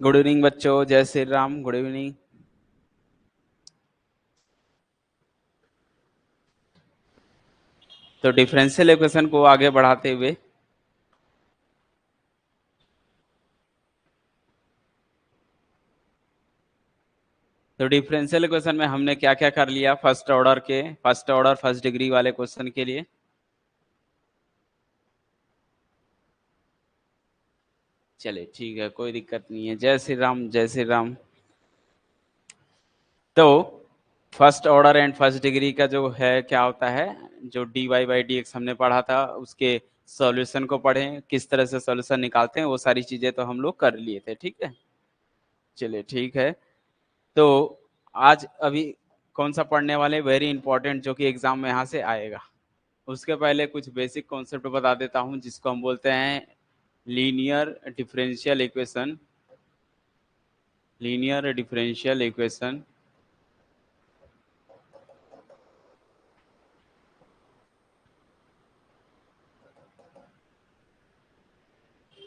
Good evening बच्चों, जय Shri Ram. Good evening. तो डिफरेंशियल इक्वेशन को आगे बढ़ाते हुए डिफरेंशियल इक्वेशन में हमने क्या क्या कर लिया फर्स्ट ऑर्डर फर्स्ट डिग्री वाले क्वेश्चन के लिए। चलिए ठीक है, कोई दिक्कत नहीं है। जय श्री राम, जय श्री राम। तो first order and first degree का जो है क्या होता है, जो dy बाई डी एक्स हमने पढ़ा था उसके सॉल्यूशन को पढ़ें, किस तरह से सॉल्यूशन निकालते हैं, वो सारी चीजें तो हम लोग कर लिए थे। ठीक है, चलिए ठीक है। तो आज अभी कौन सा पढ़ने वाले, वेरी इंपॉर्टेंट, जो कि एग्जाम में यहाँ से आएगा। उसके पहले कुछ बेसिक कॉन्सेप्ट बता देता हूँ, जिसको हम बोलते हैं linear differential equation. Linear differential equation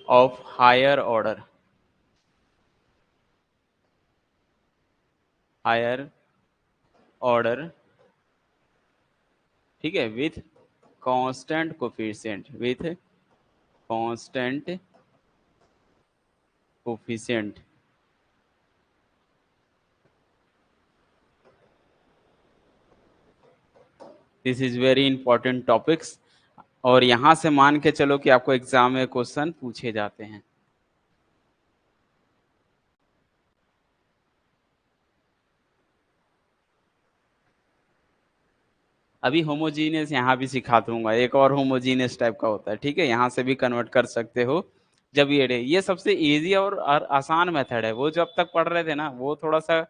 of higher order, higher order, ठीक है, with constant coefficient, with constant coefficient. This is very important topics, और यहां से मान के चलो कि आपको एग्जाम में क्वेश्चन पूछे जाते हैं। अभी होमोजीनियस यहाँ भी सिखा दूंगा, एक और होमोजीनियस टाइप का होता है, ठीक है, यहाँ से भी कन्वर्ट कर सकते हो। जब ये सबसे इजी और आसान मेथड है। वो जो अब तक पढ़ रहे थे ना, वो थोड़ा सा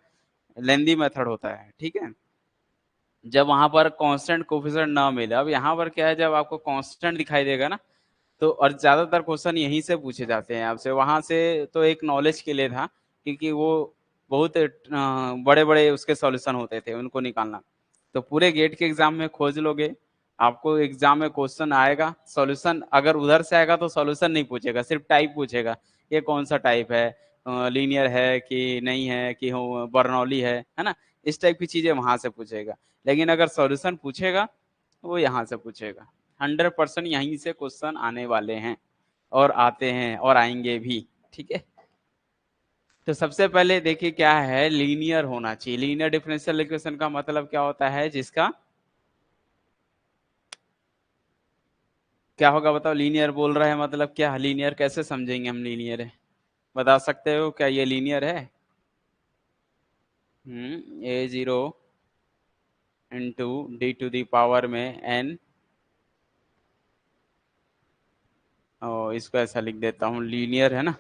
लेंदी मेथड होता है, ठीक है, जब वहां पर कांस्टेंट कोफिशिएंट ना मिले। अब यहाँ पर क्या है, जब आपको कांस्टेंट दिखाई देगा ना, तो और ज्यादातर क्वेश्चन यहीं से पूछे जाते हैं आपसे। वहां से तो एक नॉलेज के लिए था, क्योंकि वो बहुत बड़े बड़े उसके सॉल्यूशन होते थे, उनको निकालना। तो पूरे गेट के एग्जाम में खोज लोगे, आपको एग्जाम में क्वेश्चन आएगा, सॉल्यूशन अगर उधर से आएगा तो सॉल्यूशन नहीं पूछेगा, सिर्फ टाइप पूछेगा, ये कौन सा टाइप है, लीनियर है कि नहीं है, कि बर्नौली है ना, इस टाइप की चीजें वहां से पूछेगा। लेकिन अगर सॉल्यूशन पूछेगा, वो यहाँ से पूछेगा। 100% यहीं से क्वेश्चन आने वाले हैं, और आते हैं, और आएंगे भी, ठीक है। तो सबसे पहले देखिए क्या है, लीनियर होना चाहिए। लीनियर डिफरेंशियल इक्वेशन का मतलब क्या होता है, जिसका क्या होगा बताओ। लीनियर बोल रहे हैं मतलब क्या, लीनियर कैसे समझेंगे हम लीनियर है, बता सकते हो क्या ये लीनियर है? A0 into D to the power में n, इसको ऐसा लिख देता हूँ, लीनियर है ना।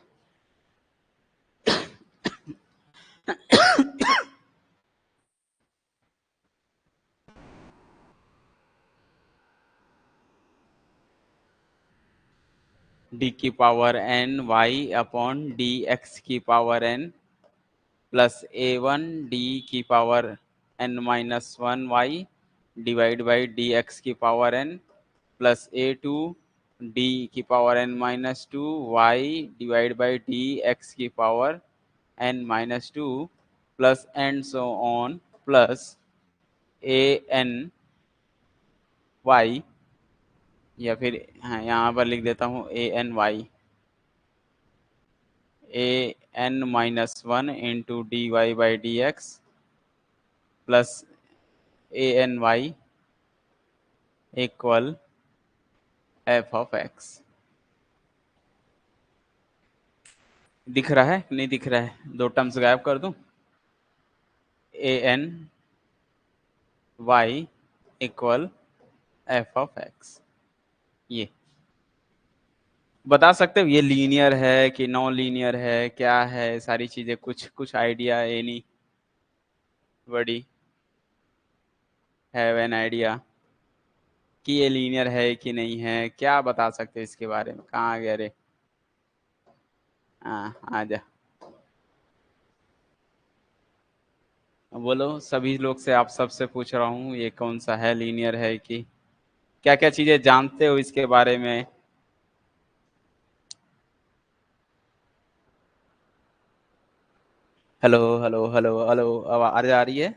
डी की power n y upon D X की power n plus a1 D की power n-1 y divide by D X की power n plus a2 D की power n-2 y divide by D X की power n-2 plus and so on plus a n y, या फिर हाँ यहाँ पर लिख देता हूँ a n y, a n-1 into D Y by D X plus a n y equal F of X. दिख रहा है नहीं दिख रहा है, दो टर्म्स गायब कर दूं, A N Y equal F of X. ये बता सकते हो ये लीनियर है कि नॉन लीनियर है, क्या है, सारी चीजें कुछ कुछ idea, any buddy have an idea कि ये लीनियर है कि नहीं है, क्या बता सकते हो इसके बारे में? कहाँ गए रे? हाँ, आ जा। बोलो, सभी लोग से, आप सबसे पूछ रहा हूँ, ये कौन सा है, लीनियर है कि क्या क्या चीजें जानते हो इसके बारे में? हेलो हेलो हेलो हेलो, आवाज आ रही है?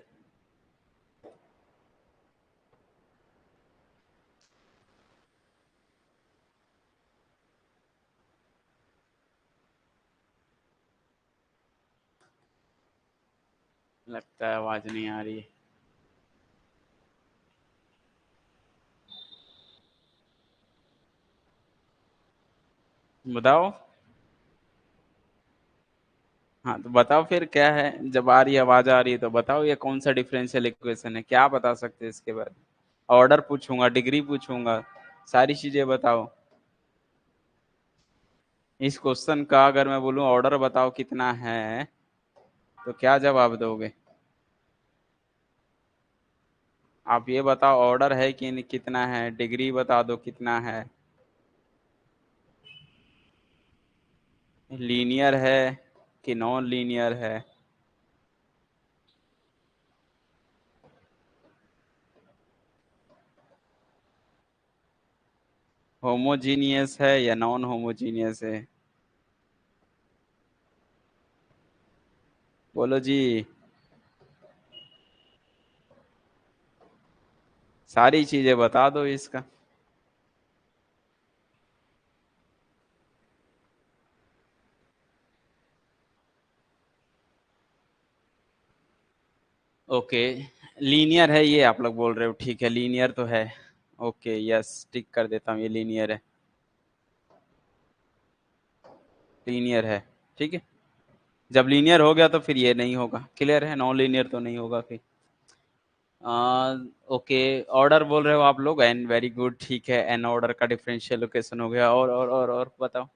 लगता है आवाज नहीं आ रही है। बताओ। हाँ तो बताओ फिर क्या है, जब आ रही है, आवाज आ रही है तो बताओ ये कौन सा डिफरेंशियल इक्वेशन है, क्या बता सकते हैं इसके बारे में? ऑर्डर पूछूंगा, डिग्री पूछूंगा, सारी चीजें बताओ। इस क्वेश्चन का अगर मैं बोलूं ऑर्डर बताओ कितना है, तो क्या जवाब दोगे? आप ये बताओ ऑर्डर है कि कितना है, डिग्री बता दो कितना है। लीनियर है कि नॉन लीनियर है? होमोजीनियस है या नॉन होमोजीनियस है? बोलो जी। सारी चीजें बता दो इसका। ओके, लीनियर है ये आप लोग बोल रहे हो, ठीक है, लीनियर तो है। ओके, यस, टिक कर देता हूँ, ये लीनियर है। लीनियर है, ठीक है। जब लीनियर हो गया तो फिर ये नहीं होगा, क्लियर है, नॉन लीनियर तो नहीं होगा फिर। ओके, ऑर्डर बोल रहे हो आप लोग, एन वेरी गुड, ठीक है, एन ऑर्डर का डिफरेंशियल इक्वेशन हो गया। और बताओ।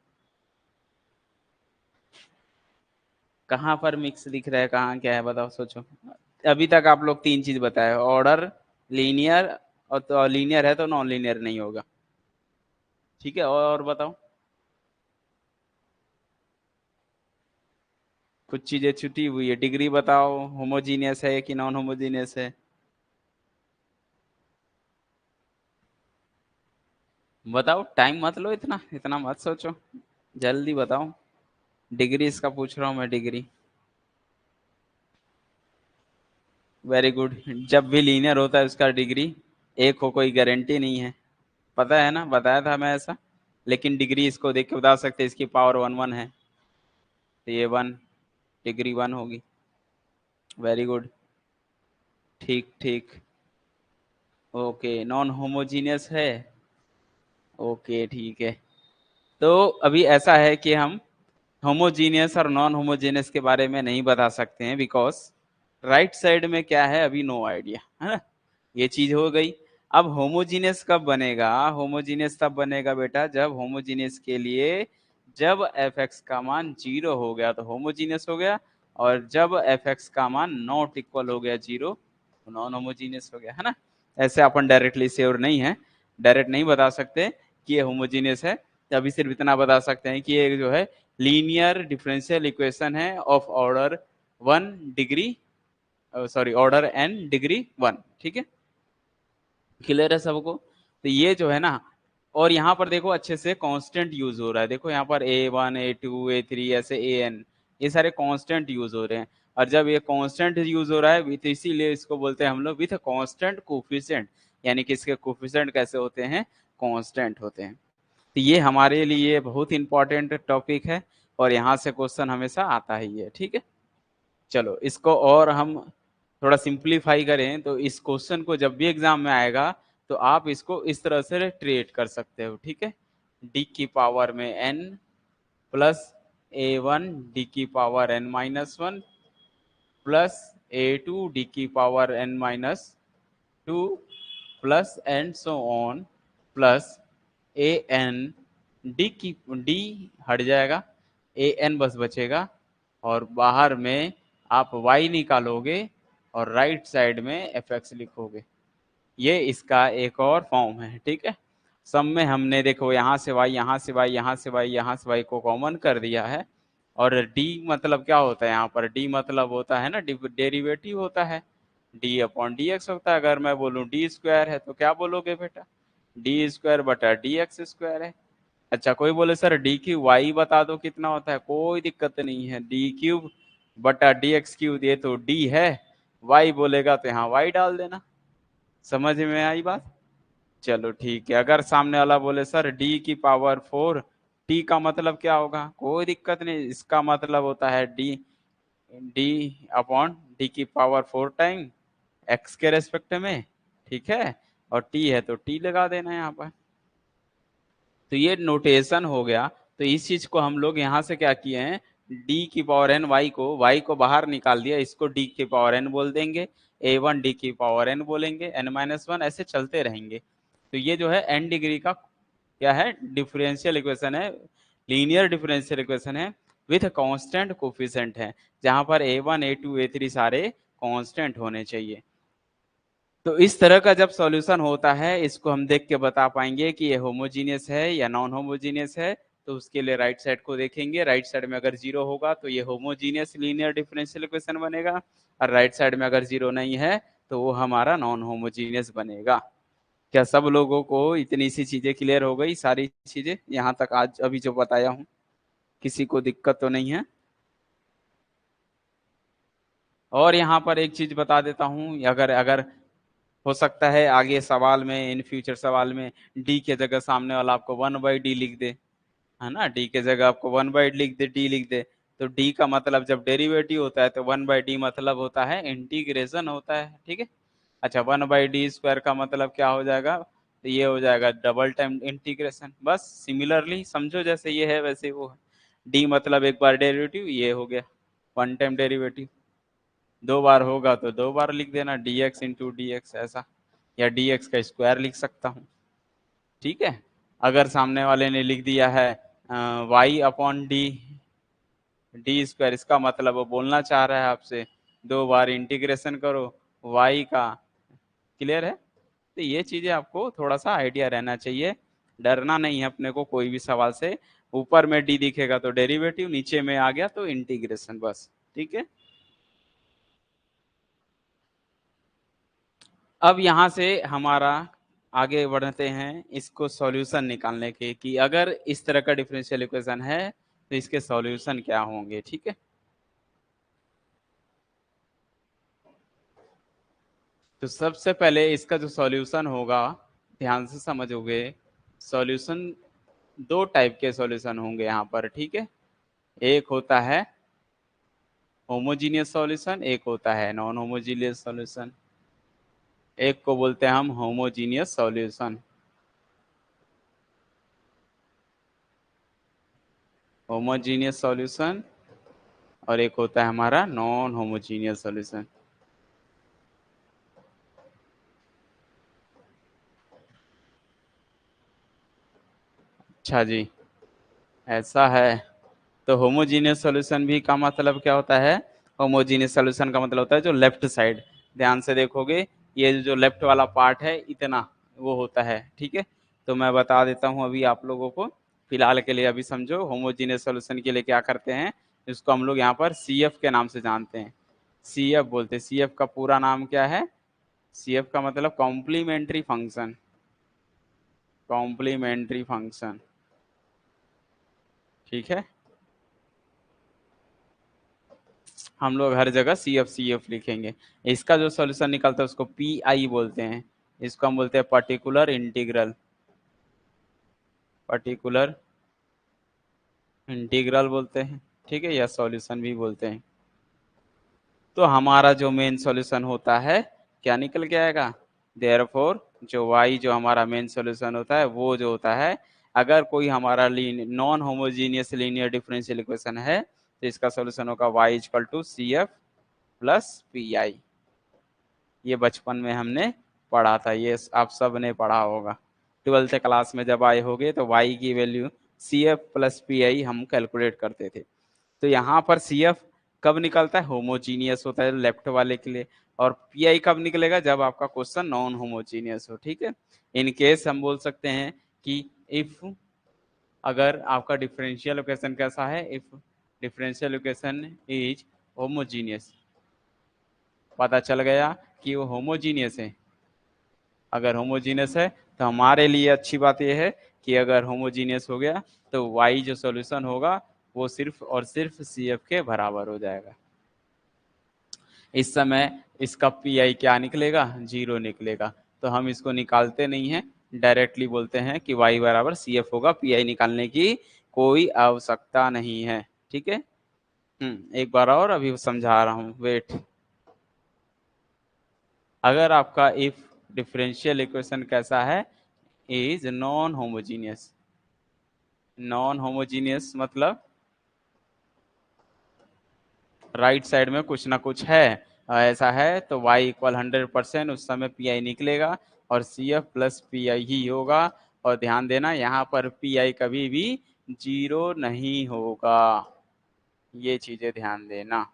कहाँ पर मिक्स दिख रहा है, कहाँ क्या है, बताओ, सोचो। अभी तक आप लोग तीन चीज बताए, ऑर्डर, लीनियर, और तो लीनियर है तो नॉन लीनियर नहीं होगा। ठीक है, और बताओ। कुछ चीजें छुटी हुई है, डिग्री बताओ, होमोजीनियस है कि नॉन होमोजीनियस है? बताओ, टाइम मत लो, इतना इतना मत सोचो, जल्दी बताओ। डिग्री इसका पूछ रहा हूँ मैं, डिग्री। Very good. जब भी लीनियर होता है उसका डिग्री एक हो, कोई गारंटी नहीं है। पता है ना, बताया था मैं ऐसा। लेकिन डिग्री इसको देख के बता सकते हैं, इसकी पावर वन वन है, तो ये वन, डिग्री वन होगी। Very good. ठीक ठीक। ओके, नॉन होमोजीनियस है। ओके, ठीक है। तो अभी ऐसा है कि हम होमोजीनियस और नॉन होमोजीनियस के बारे में नहीं बता सकते हैं, बिकॉज राइट साइड में क्या है अभी, नो आइडिया, है ना। ये चीज हो गई। अब होमोजीनियस कब बनेगा? होमोजीनियस तब बनेगा बेटा जब होमोजीनियस के लिए, जब एफ एक्स का मान जीरो हो गया तो होमोजीनियस हो गया, और जब एफ एक्स का मान नॉट इक्वल हो गया जीरो तो नॉन होमोजीनियस हो गया, है ना। ऐसे अपन डायरेक्टली श्योर नहीं है, डायरेक्ट नहीं बता सकते कि ये होमोजीनियस है। अभी सिर्फ इतना बता सकते हैं कि ये जो है लीनियर डिफरेंशियल इक्वेशन है of order one degree, sorry, order N degree one, ठीक है। क्लियर है सबको? तो ये जो है ना, और यहाँ पर देखो अच्छे से कांस्टेंट यूज हो रहा है, देखो यहाँ पर A one A two A three ऐसे ए एन, ये सारे कांस्टेंट यूज हो रहे हैं। और जब ये कांस्टेंट यूज हो रहा है तो इसीलिए इसको बोलते हैं हम लोग विथ कांस्टेंट कोफिशिएंट, यानी कि इसके कोफिशिएंट कैसे होते हैं, कांस्टेंट होते हैं। तो ये हमारे लिए बहुत इंपॉर्टेंट टॉपिक है, और यहाँ से क्वेश्चन हमेशा आता ही है, ठीक है। चलो, इसको और हम थोड़ा सिंप्लीफाई करें तो इस क्वेश्चन को जब भी एग्जाम में आएगा तो आप इसको इस तरह से ट्रीट कर सकते हो, ठीक है। डी की पावर में N plus A one D की power N minus one plus A two D की power N minus two plus and so on plus A N D की, डी हट जाएगा, ए एन बस बचेगा, और बाहर में आप y निकालोगे और राइट साइड में एफ एक्स लिखोगे। ये इसका एक और फॉर्म है, ठीक है। सब में हमने देखो यहाँ से y, यहाँ से y, यहाँ से y, यहाँ से y को कॉमन कर दिया है, और डी मतलब क्या होता है यहाँ पर, डी मतलब होता है ना डेरिवेटिव होता है, डी अपॉन डी एक्स होता है। अगर मैं बोलूँ डी स्क्वायर है तो क्या बोलोगे बेटा, डी स्क्वायर बटा डी एक्स स्क्वायर है। अच्छा कोई बोले सर डी क्यूब वाई बता दो कितना होता है, कोई दिक्कत नहीं है, डी क्यूब बटा डी एक्स क्यूब, ये तो डी है, वाई बोलेगा तो यहाँ वाई डाल देना। समझ में आई बात? चलो ठीक है। अगर सामने वाला बोले सर डी की पावर 4, टी का मतलब क्या होगा, कोई दिक्कत नहीं, इसका मतलब होता है डी डी अपॉन डी की पावर 4 टाइम एक्स के रेस्पेक्ट में, ठीक है, और टी है तो टी लगा देना यहाँ पर। तो ये नोटेशन हो गया। तो इस चीज को हम लोग यहाँ से क्या किए हैं, डी की पावर एन वाई को बाहर निकाल दिया, इसको डी की पावर एन बोल देंगे, ए वन डी की पावर एन बोलेंगे, एन माइनस वन, ऐसे चलते रहेंगे। तो ये जो है एन डिग्री का क्या है, डिफरेंशियल इक्वेशन है, लीनियर डिफरेंशियल इक्वेशन है विथ कांस्टेंट कोफिशिएंट है, जहां पर A one A two A three सारे कांस्टेंट होने चाहिए। तो इस तरह का जब सॉल्यूशन होता है, इसको हम देख के बता पाएंगे कि ये होमोजीनियस है या नॉन होमोजीनियस है। तो उसके लिए राइट साइड को देखेंगे, राइट साइड में अगर जीरो होगा तो ये होमोजीनियस लीनियर डिफरेंशियल इक्वेशन बनेगा, और राइट साइड में अगर जीरो नहीं है तो वो हमारा नॉन होमोजीनियस बनेगा। क्या सब लोगों को इतनी सी चीजें क्लियर हो गई, सारी चीजें यहाँ तक आज अभी जो बताया हूँ, किसी को दिक्कत तो नहीं है? और यहाँ पर एक चीज बता देता हूँ, अगर अगर हो सकता है आगे सवाल में, इन फ्यूचर सवाल में डी के जगह सामने वाला आपको 1/d लिख दे, है ना, डी के जगह आपको 1/d लिख दे, डी लिख दे, तो डी का मतलब जब डेरिवेटिव होता है तो 1/d मतलब होता है इंटीग्रेशन होता है, ठीक है। अच्छा 1/d स्क्वायर का मतलब क्या हो जाएगा, तो ये हो जाएगा डबल टाइम इंटीग्रेशन। बस सिमिलरली समझो, जैसे ये है वैसे वो है। डी मतलब एक बार डेरिवेटिव, ये हो गया वन टाइम डेरिवेटिव, दो बार होगा तो दो बार लिख देना, dx इंटू डी एक्स ऐसा, या dx का स्क्वायर लिख सकता हूँ, ठीक है। अगर सामने वाले ने लिख दिया है y अपॉन डी स्क्वायर, इसका मतलब वो बोलना चाह रहा है आपसे दो बार इंटीग्रेशन करो y का। क्लियर है? तो ये चीजें आपको थोड़ा सा आइडिया रहना चाहिए, डरना नहीं है अपने को कोई भी सवाल से। ऊपर में डी दिखेगा तो डेरिवेटिव, नीचे में आ गया तो इंटीग्रेशन, बस, ठीक है। अब यहाँ से हमारा आगे बढ़ते हैं इसको सॉल्यूशन निकालने के, कि अगर इस तरह का डिफरेंशियल इक्वेशन है तो इसके सॉल्यूशन क्या होंगे, ठीक है। तो सबसे पहले इसका जो सॉल्यूशन होगा, ध्यान से समझोगे, सॉल्यूशन दो टाइप के सॉल्यूशन होंगे यहाँ पर, ठीक है। एक होता है होमोजीनियस सॉल्यूशन, एक होता है नॉन होमोजीनियस सॉल्यूशन। एक को बोलते हैं हम होमोजीनियस सॉल्यूशन, होमोजीनियस सॉल्यूशन, और एक होता है हमारा नॉन होमोजीनियस सॉल्यूशन। अच्छा जी, ऐसा है। तो होमोजीनियस सॉल्यूशन भी का मतलब क्या होता है, होमोजीनियस सॉल्यूशन का मतलब होता है जो लेफ्ट साइड, ध्यान से देखोगे ये जो लेफ्ट वाला पार्ट है इतना वो होता है, ठीक है। तो मैं बता देता हूँ अभी आप लोगों को, फिलहाल के लिए अभी समझो होमोजीनियस सॉल्यूशन के लिए क्या करते हैं, इसको हम लोग यहाँ पर सी एफ के नाम से जानते हैं, सी एफ बोलते हैं। सी एफ का पूरा नाम क्या है, सी एफ का मतलब कॉम्प्लीमेंट्री फंक्शन, कॉम्प्लीमेंट्री फंक्शन, ठीक है। हम लोग हर जगह सी एफ लिखेंगे। इसका जो सॉल्यूशन निकलता है उसको पी आई बोलते हैं, इसको हम बोलते हैं पर्टिकुलर इंटीग्रल, पर्टिकुलर इंटीग्रल बोलते हैं, ठीक है, या सॉल्यूशन भी बोलते हैं। तो हमारा जो मेन सॉल्यूशन होता है क्या निकल के आएगा, देयरफॉर जो y जो हमारा मेन सॉल्यूशन होता है वो जो होता है, अगर कोई हमारा non homogeneous linear differential equation है तो इसका सॉल्यूशन होगा y equal to C F plus P I. ये बचपन में हमने पढ़ा था, ये आप सब ने पढ़ा होगा, 12th क्लास में जब आए होगे तो y की value C F plus P I हम कैलकुलेट करते थे। तो यहाँ पर सी एफ कब निकलता है, होमोजीनियस होता है लेफ्ट वाले के लिए, और पी आई कब निकलेगा, जब आपका क्वेश्चन नॉन होमोजीनियस हो, ठीक है। इन केस हम बोल सकते हैं कि इफ, अगर आपका डिफरेंशियल इक्वेशन कैसा है, if differential equation is homogeneous, पता चल गया कि वो होमोजीनियस है। अगर होमोजीनियस है तो हमारे लिए अच्छी बात यह है कि अगर होमोजीनियस हो गया तो y जो सॉल्यूशन होगा वो सिर्फ और सिर्फ CF के बराबर हो जाएगा। इस समय इसका पी क्या निकलेगा, 0 निकलेगा। तो हम इसको निकालते नहीं हैं, डायरेक्टली बोलते हैं कि y बराबर CF होगा, पी निकालने की कोई आवश्यकता नहीं है। ठीक है, एक बार और अभी समझा रहा हूं, वेट। अगर आपका इफ डिफरेंशियल इक्वेशन कैसा है, is non homogeneous. Non homogeneous मतलब राइट साइड में कुछ ना कुछ है, ऐसा है तो y इक्वल 100%, उस समय पी निकलेगा और CF प्लस पी ही होगा। और ध्यान देना यहाँ पर पी कभी भी 0 नहीं होगा, ये चीजें ध्यान देना।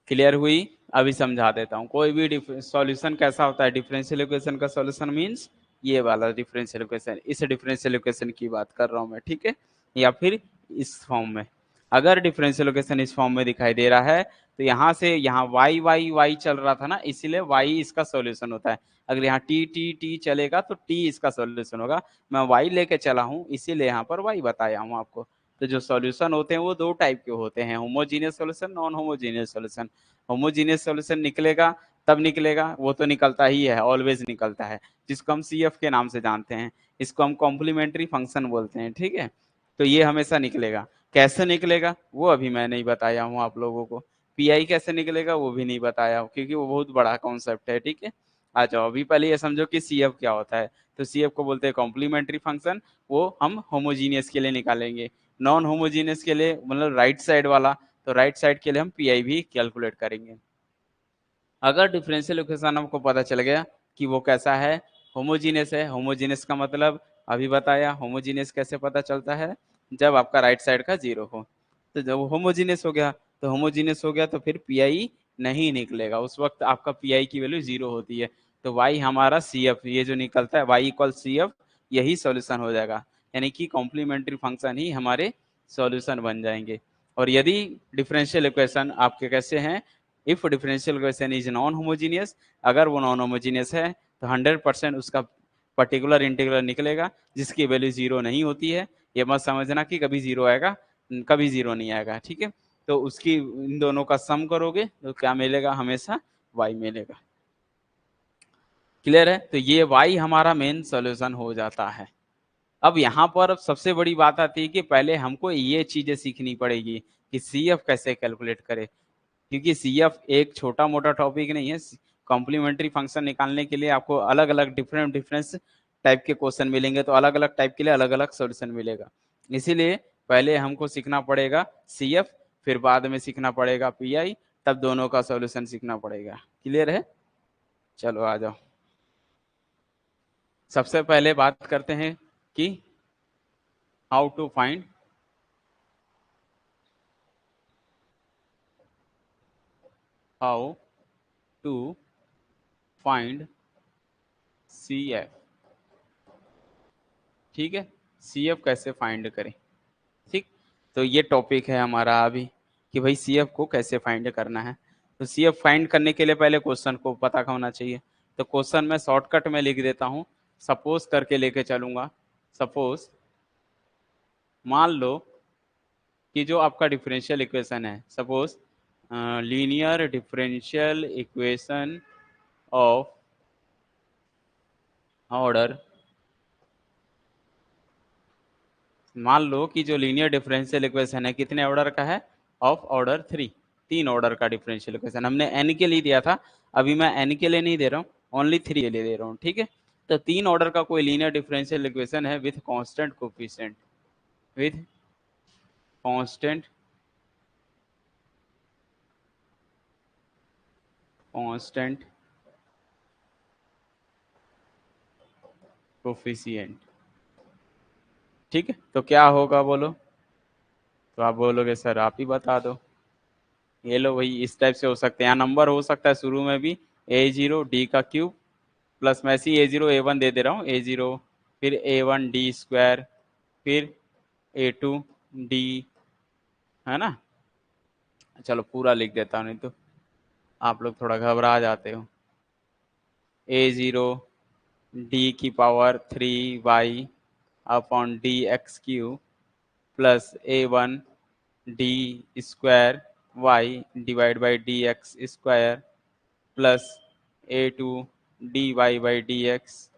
क्लियर हुई? अभी समझा देता हूँ। कोई भी सॉल्यूशन कैसा होता है, डिफरेंशियल इक्वेशन का सॉल्यूशन मींस ये वाला डिफरेंशियल इक्वेशन, इस डिफरेंशियल इक्वेशन की बात कर रहा हूँ मैं, ठीक है, या फिर इस फॉर्म में। अगर डिफरेंशियल इक्वेशन इस फॉर्म में दिखाई दे रहा है तो यहाँ से यहाँ y y y चल रहा था ना, इसीलिए y इसका सॉल्यूशन होता है। अगर यहाँ t t t चलेगा तो t इसका सॉल्यूशन होगा। मैं y लेके चला हूँ इसीलिए यहाँ पर y बताया हूँ आपको। तो जो सॉल्यूशन होते हैं वो दो टाइप के होते हैं, homogeneous solution, non homogeneous solution. Homogeneous solution निकलेगा तब निकलेगा, वो तो निकलता ही है, ऑलवेज निकलता है, जिसको हम CF के नाम से जानते हैं। इसको हम कॉम्प्लीमेंट्री फंक्शन बोलते हैं, ठीक है। तो ये हमेशा निकलेगा। कैसे निकलेगा वो अभी मैं नहीं बताया हूँ आप लोगों को। पी कैसे निकलेगा वो भी नहीं बताया हूँ, क्योंकि वो बहुत बड़ा कॉन्सेप्ट है, ठीक है। आ जाओ, अभी पहले ये समझो कि CF क्या होता है। तो CF को बोलते हैं कॉम्प्लीमेंट्री फंक्शन, वो हम होमोजीनियस के लिए निकालेंगे। नॉन होमोजीनियस के लिए मतलब राइट साइड वाला, तो राइट साइड के लिए हम पी भी कैलकुलेट करेंगे। अगर डिफरेंशियल इक्वेशन हमको पता चल गया कि वो कैसा है, होमोजीनियस है। होमोजीनियस का मतलब अभी बताया, होमोजीनियस कैसे पता चलता है, जब आपका राइट साइड का 0 हो। तो जब होमोजीनियस हो गया तो होमोजीनियस हो गया तो फिर पी नहीं निकलेगा, उस वक्त आपका पी की वैल्यू 0 होती है। तो y हमारा CF, ये जो निकलता है y इक्वल CF, यही सॉल्यूशन हो जाएगा। यानी कि कॉम्प्लीमेंट्री फंक्शन ही हमारे सॉल्यूशन बन जाएंगे। और यदि डिफरेंशियल इक्वेशन आपके कैसे हैं, if differential equation is non homogeneous, अगर वो नॉन होमोजीनियस है तो 100% उसका पर्टिकुलर इंटीग्रल निकलेगा जिसकी वैल्यू 0 नहीं होती है। ये मत समझना कि कभी 0 आएगा, कभी 0 नहीं आएगा, ठीक है। तो उसकी इन दोनों का सम करोगे तो क्या मिलेगा, हमेशा y मिलेगा। क्लियर है? तो ये y हमारा मेन सॉल्यूशन हो जाता है। अब यहाँ पर सबसे बड़ी बात आती है कि पहले हमको ये चीजें सीखनी पड़ेगी कि CF कैसे कैलकुलेट करे, क्योंकि CF एक छोटा मोटा टॉपिक नहीं है। कॉम्प्लीमेंट्री फंक्शन निकालने के लिए आपको अलग अलग डिफरेंट टाइप के क्वेश्चन मिलेंगे, तो अलग अलग टाइप के लिए अलग अलग सॉल्यूशन मिलेगा। इसीलिए पहले हमको सीखना पड़ेगा CF, फिर बाद में सीखना पड़ेगा पी, तब दोनों का सॉल्यूशन सीखना पड़ेगा। क्लियर है? चलो आ जाओ। सबसे पहले बात करते हैं कि how to find how to find CF। ठीक है, CF कैसे फाइंड करें। ठीक, तो ये टॉपिक है हमारा अभी कि भाई CF को कैसे फाइंड करना है। तो CF फाइंड करने के लिए पहले क्वेश्चन को पता होना चाहिए। तो क्वेश्चन मैं शॉर्टकट में लिख देता हूँ, सपोज करके लेके चलूंगा। सपोज मान लो कि जो आपका डिफरेंशियल इक्वेशन है, suppose linear differential equation of order, मान लो कि जो लीनियर डिफरेंशियल इक्वेशन है कितने ऑर्डर का है, ऑफ ऑर्डर 3, 3 ऑर्डर का डिफरेंशियल इक्वेशन हमने n के लिए दिया था। अभी मैं n के लिए नहीं दे रहा हूँ, ओनली 3 के लिए दे रहा हूँ, ठीक है। तो 3 ऑर्डर का कोई लीनियर डिफरेंशियल इक्वेशन है with constant coefficient, with constant constant coefficient, ठीक है। तो क्या होगा बोलो? तो आप बोलोगे सर आप ही बता दो। ये लो वही इस टाइप से हो सकते हैं, यहाँ नंबर हो सकता है शुरू में भी A0 D का क्यूब प्लस मैं ऐसी A0 A1 दे दे रहा हूँ, A0 फिर A1 D स्क्वायर फिर A2 डी, है ना। चलो पूरा लिख देता हूँ, नहीं तो आप लोग थोड़ा घबरा जाते हो। A0 डी की power 3y upon D X cube plus A1 D square Y divide by D X square plus A2 D Y by D X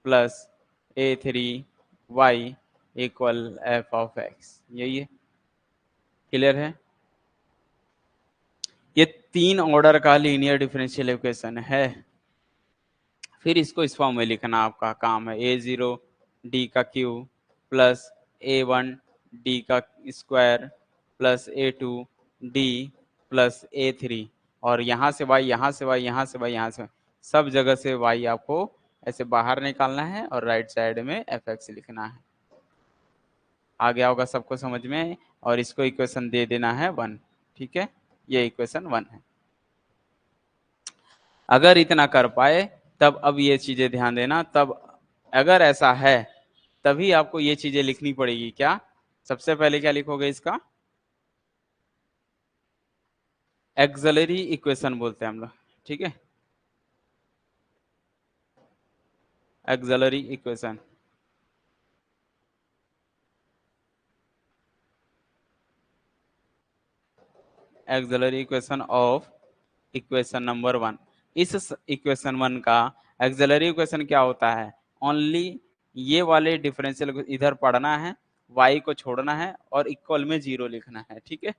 plus A3 Y equal F of X. यही है, clear है। ये 3 order का linear differential equation है। फिर इसको इस form में लिखना आपका काम है। A0 डी का क्यू प्लस A1 डी का square plus A2 D plus A3, और यहाँ से y, यहाँ से y, यहाँ से y, यहाँ से y, सब जगह से y आपको ऐसे बाहर निकालना है और राइट साइड में fx लिखना है। आ गया होगा सबको समझ में, और इसको इक्वेशन दे देना है 1। ठीक है, ये इक्वेशन 1 है। अगर इतना कर पाए तब अब ये चीजें ध्यान देना, तब अगर ऐसा है तभी आपको ये चीजें लिखनी पड़ेगी। क्या सबसे पहले क्या लिखोगे, इसका एक्सिलरी इक्वेशन बोलते हैं हम लोग, ठीक है, axillary equation. Axillary equation of equation number 1। इस इक्वेशन 1 का एक्सिलरी इक्वेशन क्या होता है, ओनली ये वाले डिफरेंशियल इधर पढ़ना है, y को छोड़ना है और इक्वल में 0 लिखना है। ठीक है,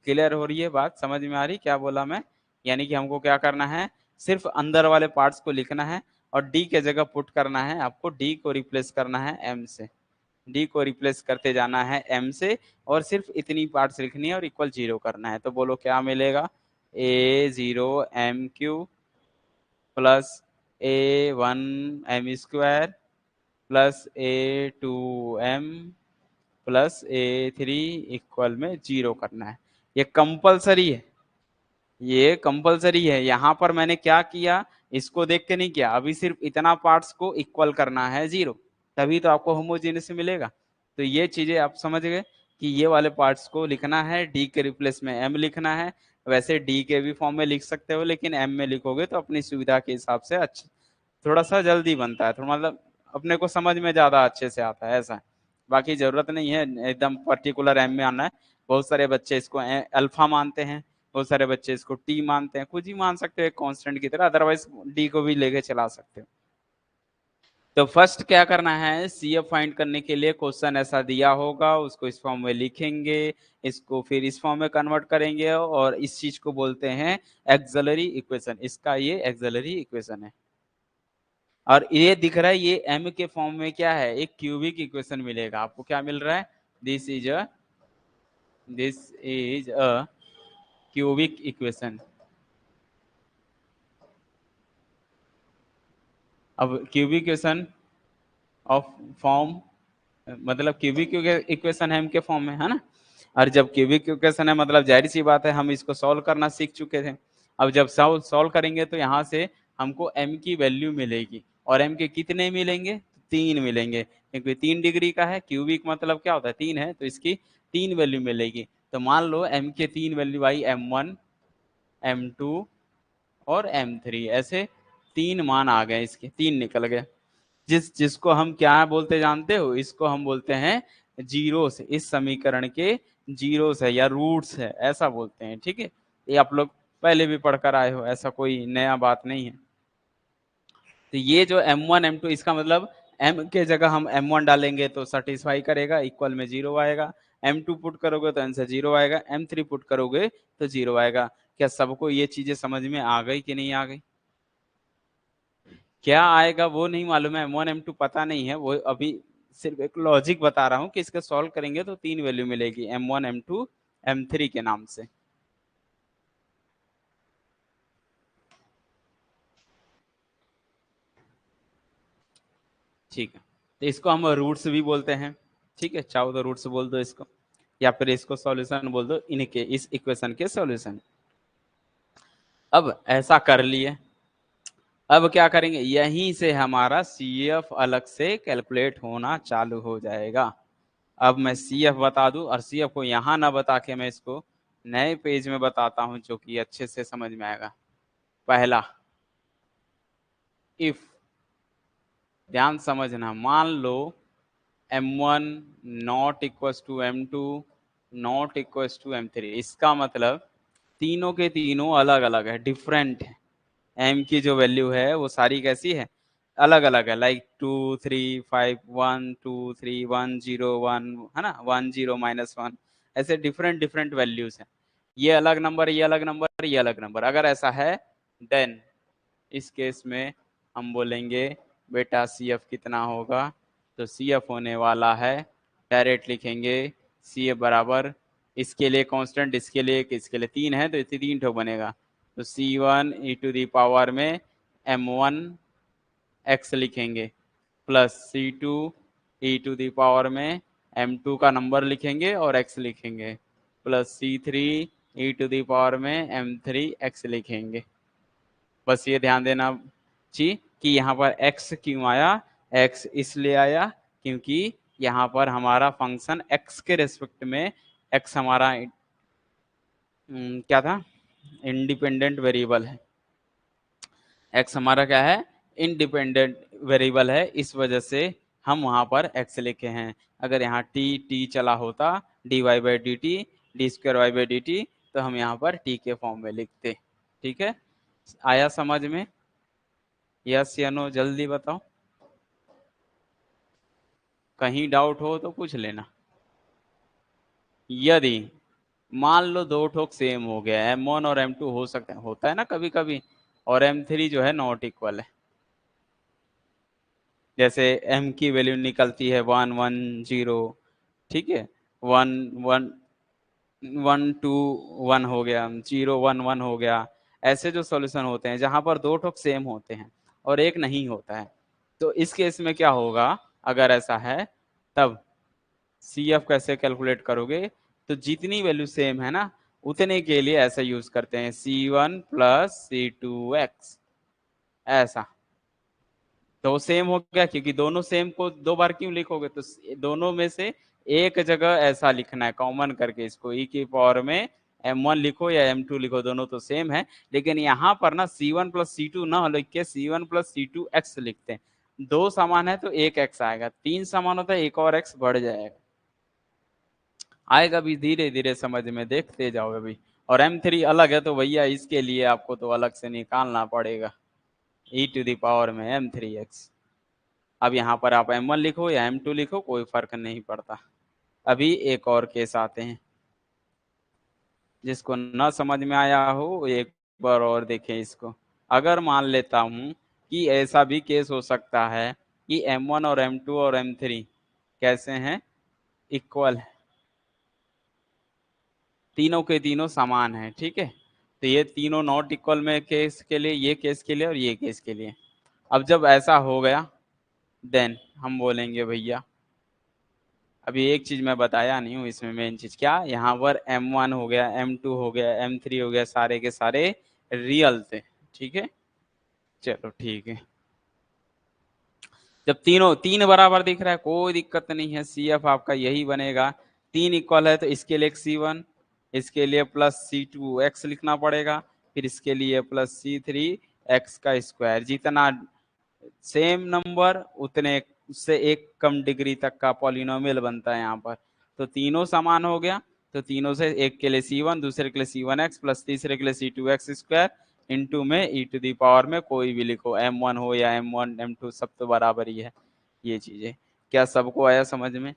क्लियर हो रही है बात, समझ में आ रही क्या बोला मैं। यानी कि हमको क्या करना है, सिर्फ अंदर वाले पार्ट्स को लिखना है और d के जगह पुट करना है, आपको d को रिप्लेस करना है m से, d को रिप्लेस करते जाना है m से, और सिर्फ इतनी पार्ट्स लिखनी है और इक्वल 0 करना है। तो बोलो क्या मिलेगा, A0 m³ plus A1 m² plus A2 m plus A3 equal में 0 करना है। ये कंपलसरी है, ये कंपलसरी है। यहाँ पर मैंने क्या किया, इसको देख के नहीं किया, अभी सिर्फ इतना पार्ट्स को इक्वल करना है 0, तभी तो आपको होमोजेनियस मिलेगा। तो ये चीजें आप समझ गए कि ये वाले पार्ट्स को लिखना है, डी के रिप्लेस में m लिखना है। वैसे डी के भी फॉर्म में लिख सकते हो, लेकिन m में लिखोगे तो अपनी सुविधा के हिसाब से अच्छा, थोड़ा सा जल्दी बनता है, थोड़ा मतलब अपने को समझ में ज्यादा अच्छे से आता है, ऐसा है। बाकी जरूरत नहीं है एकदम पर्टिकुलर m में आना है। बहुत सारे बच्चे इसको अल्फा मानते हैं, बहुत सारे बच्चे इसको टी मानते हैं, कुछ ही मान सकते हो एक कांस्टेंट की तरह, अदरवाइज डी को भी लेके चला सकते हो। तो फर्स्ट क्या करना है, CF फाइंड करने के लिए क्वेश्चन ऐसा दिया होगा, उसको इस फॉर्म में लिखेंगे, इसको फिर इस फॉर्म में कन्वर्ट करेंगे, और इस चीज को बोलते हैं एक्सिलरी इक्वेशन। इसका ये एक्सिलरी इक्वेशन है। और ये दिख रहा है, ये m के फॉर्म में क्या है, एक क्यूबिक इक्वेशन मिलेगा आपको। क्या मिल रहा है, this is a cubic equation. अब क्यूबिक इक्वेशन ऑफ फॉर्म मतलब क्यूबिक इक्वेशन है m के फॉर्म में, है ना। और जब क्यूबिक इक्वेशन है मतलब जाहिर सी बात है हम इसको सॉल्व करना सीख चुके थे। अब जब सॉल्व करेंगे तो यहाँ से हमको m की वैल्यू मिलेगी, और m के कितने मिलेंगे, 3 मिलेंगे, क्योंकि 3 डिग्री का है। क्यूबिक मतलब क्या होता है, 3 है, तो इसकी 3 वैल्यू मिलेगी। तो मान लो m के 3 वैल्यू आई m1 m2 और m3, ऐसे 3 मान आ गए, इसके 3 निकल गए। जिसको हम क्या बोलते जानते हो, इसको हम बोलते हैं जीरोस। इस समीकरण के जीरोस है या रूट्स है, ऐसा बोलते हैं। ठीक है, ये आप लोग पहले भी पढ़कर आए हो, ऐसा कोई नया बात नहीं है। तो ये जो m1 m2, इसका मतलब m के जगह हम m1 डालेंगे तो सेटिस्फाई करेगा, इक्वल में 0 आएगा। m2 पुट करोगे तो आंसर 0 आएगा, m3 पुट करोगे तो 0 आएगा। क्या सबको ये चीजें समझ में आ गई कि नहीं आ गई। क्या आएगा वो नहीं मालूम है, m1 m2 पता नहीं है, वो अभी सिर्फ एक लॉजिक बता रहा हूँ कि इसके सॉल्व करेंगे तो 3 वैल्यू मिलेगी, m1 m2 m3 के नाम से। ठीक है, तो इसको हम रूट्स भी बोलते हैं। ठीक है, चाहो तो रूट्स बोल दो इसको, या फिर इसको सॉल्यूशन बोल दो, इनके इस इक्वेशन के सॉल्यूशन। अब ऐसा कर लिए, अब क्या करेंगे, यहीं से हमारा CF अलग से कैलकुलेट होना चालू हो जाएगा। अब मैं सी एफ बता दूं, और सी एफ को यहाँ ना बता के मैं इसको नए पेज में बताता हूं जो कि अच्छे से समझ में आएगा। पहला, इफ, ध्यान समझना, मान लो m1 not equals to m2 not equals to m3, इसका मतलब तीनों के तीनों अलग अलग है, डिफरेंट है। m की जो वैल्यू है वो सारी कैसी है, अलग अलग है, लाइक 2 3 5 1 2 3 1 0 1, है ना, 1 0 -1, ऐसे डिफरेंट डिफरेंट वैल्यूज है। ये अलग नंबर, ये अलग नंबर, ये अलग नंबर। अगर ऐसा है देन इस केस में हम बोलेंगे बेटा सी एफ कितना होगा, तो सी एफ होने वाला है, डायरेक्ट लिखेंगे सी एफ बराबर, इसके लिए कांस्टेंट, इसके लिए 3 है तो इतनी 3 ठो बनेगा, तो C1 e to the power में m1 x लिखेंगे, plus C2 e to the power में m2 का नंबर लिखेंगे और x लिखेंगे, plus C3 e to the power में m3 x लिखेंगे। बस ये ध्यान देना जी कि यहाँ पर x क्यों आया, x इसलिए आया क्योंकि यहाँ पर हमारा फंक्शन x के रेस्पेक्ट में, x हमारा क्या था, इंडिपेंडेंट वेरिएबल है, x हमारा क्या है, इंडिपेंडेंट वेरिएबल है, इस वजह से हम वहां पर x लिखे हैं। अगर यहाँ t चला होता dy by D T, D square Y by D T, तो हम यहाँ पर t के फॉर्म में लिखते। ठीक है, आया समझ में, यस या नो, जल्दी बताओ, कहीं डाउट हो तो पूछ लेना। यदि मान लो दो ठोक सेम हो गया, m1 और m2 हो सकता है, होता है ना कभी कभी, और m3 जो है नॉट इक्वल है, जैसे m की वैल्यू निकलती है 1 1 0, ठीक है, 1 1 1 2 1 हो गया, 0 1 1 हो गया, ऐसे जो सॉल्यूशन होते हैं जहां पर दो ठोक सेम होते हैं और एक नहीं होता है, तो इस केस में क्या होगा, अगर ऐसा है तब सी एफ कैसे कैलकुलेट करोगे, तो जितनी वैल्यू सेम है ना उतने के लिए ऐसा यूज करते हैं, C1 प्लस C2x, ऐसा। तो सेम हो गया, क्योंकि दोनों सेम को दो बार क्यों लिखोगे, तो दोनों में से एक जगह ऐसा लिखना है कॉमन करके, इसको e की पावर में m1 लिखो या m2 लिखो, दोनों तो सेम है, लेकिन यहाँ पर ना C1 प्लस C2 ना लिख के C1 प्लस C2x लिखते हैं। दो समान है तो एक x आएगा, तीन समान होता है एक और x बढ़ जाएगा, आएगा भी धीरे धीरे समझ में, देखते जाओगे भी। और m3 अलग है तो भैया इसके लिए आपको तो अलग से निकालना पड़ेगा, e टू दी पावर में m3x। अब यहाँ पर आप m1 लिखो या m2 लिखो कोई फर्क नहीं पड़ता। अभी एक और केस आते हैं, जिसको न समझ में आया हो एक बार और देखें इसको। अगर मान लेता हूं कि ऐसा भी केस हो सकता है कि m1 और m2 और m3 कैसे हैं, इक्वल है, तीनों के तीनों समान है, ठीक है, तो ये तीनों नॉट इक्वल में केस के लिए, ये केस के लिए और ये केस के लिए। अब जब ऐसा हो गया देन हम बोलेंगे भैया, अभी एक चीज मैं बताया नहीं हूँ इसमें, मेन चीज क्या, यहाँ पर m1 हो गया, m2 हो गया, m3 हो गया, सारे के सारे रियल थे, ठीक है, चलो ठीक है। जब तीनों तीन बराबर दिख रहा है कोई दिक्कत नहीं है, सी एफ आपका यही बनेगा, तीन इक्वल है तो इसके लिए C1, इसके लिए प्लस C2x लिखना पड़ेगा, फिर इसके लिए प्लस C3x का स्क्वायर, जितना सेम नंबर उतने से एक कम डिग्री तक का पॉलिनोमियल बनता है यहाँ पर। तो तीनों समान हो गया, तो तीनों से एक के लिए C1, दूसरे के लिए C1x, प्लस तीसरे के लिए C2x स्क्वायर, इनटू में e टू दी पावर में कोई भी लिखो, m1 हो या m1 m2 सब तो बराबर ही है। ये चीजें क्या सबको आया समझ में?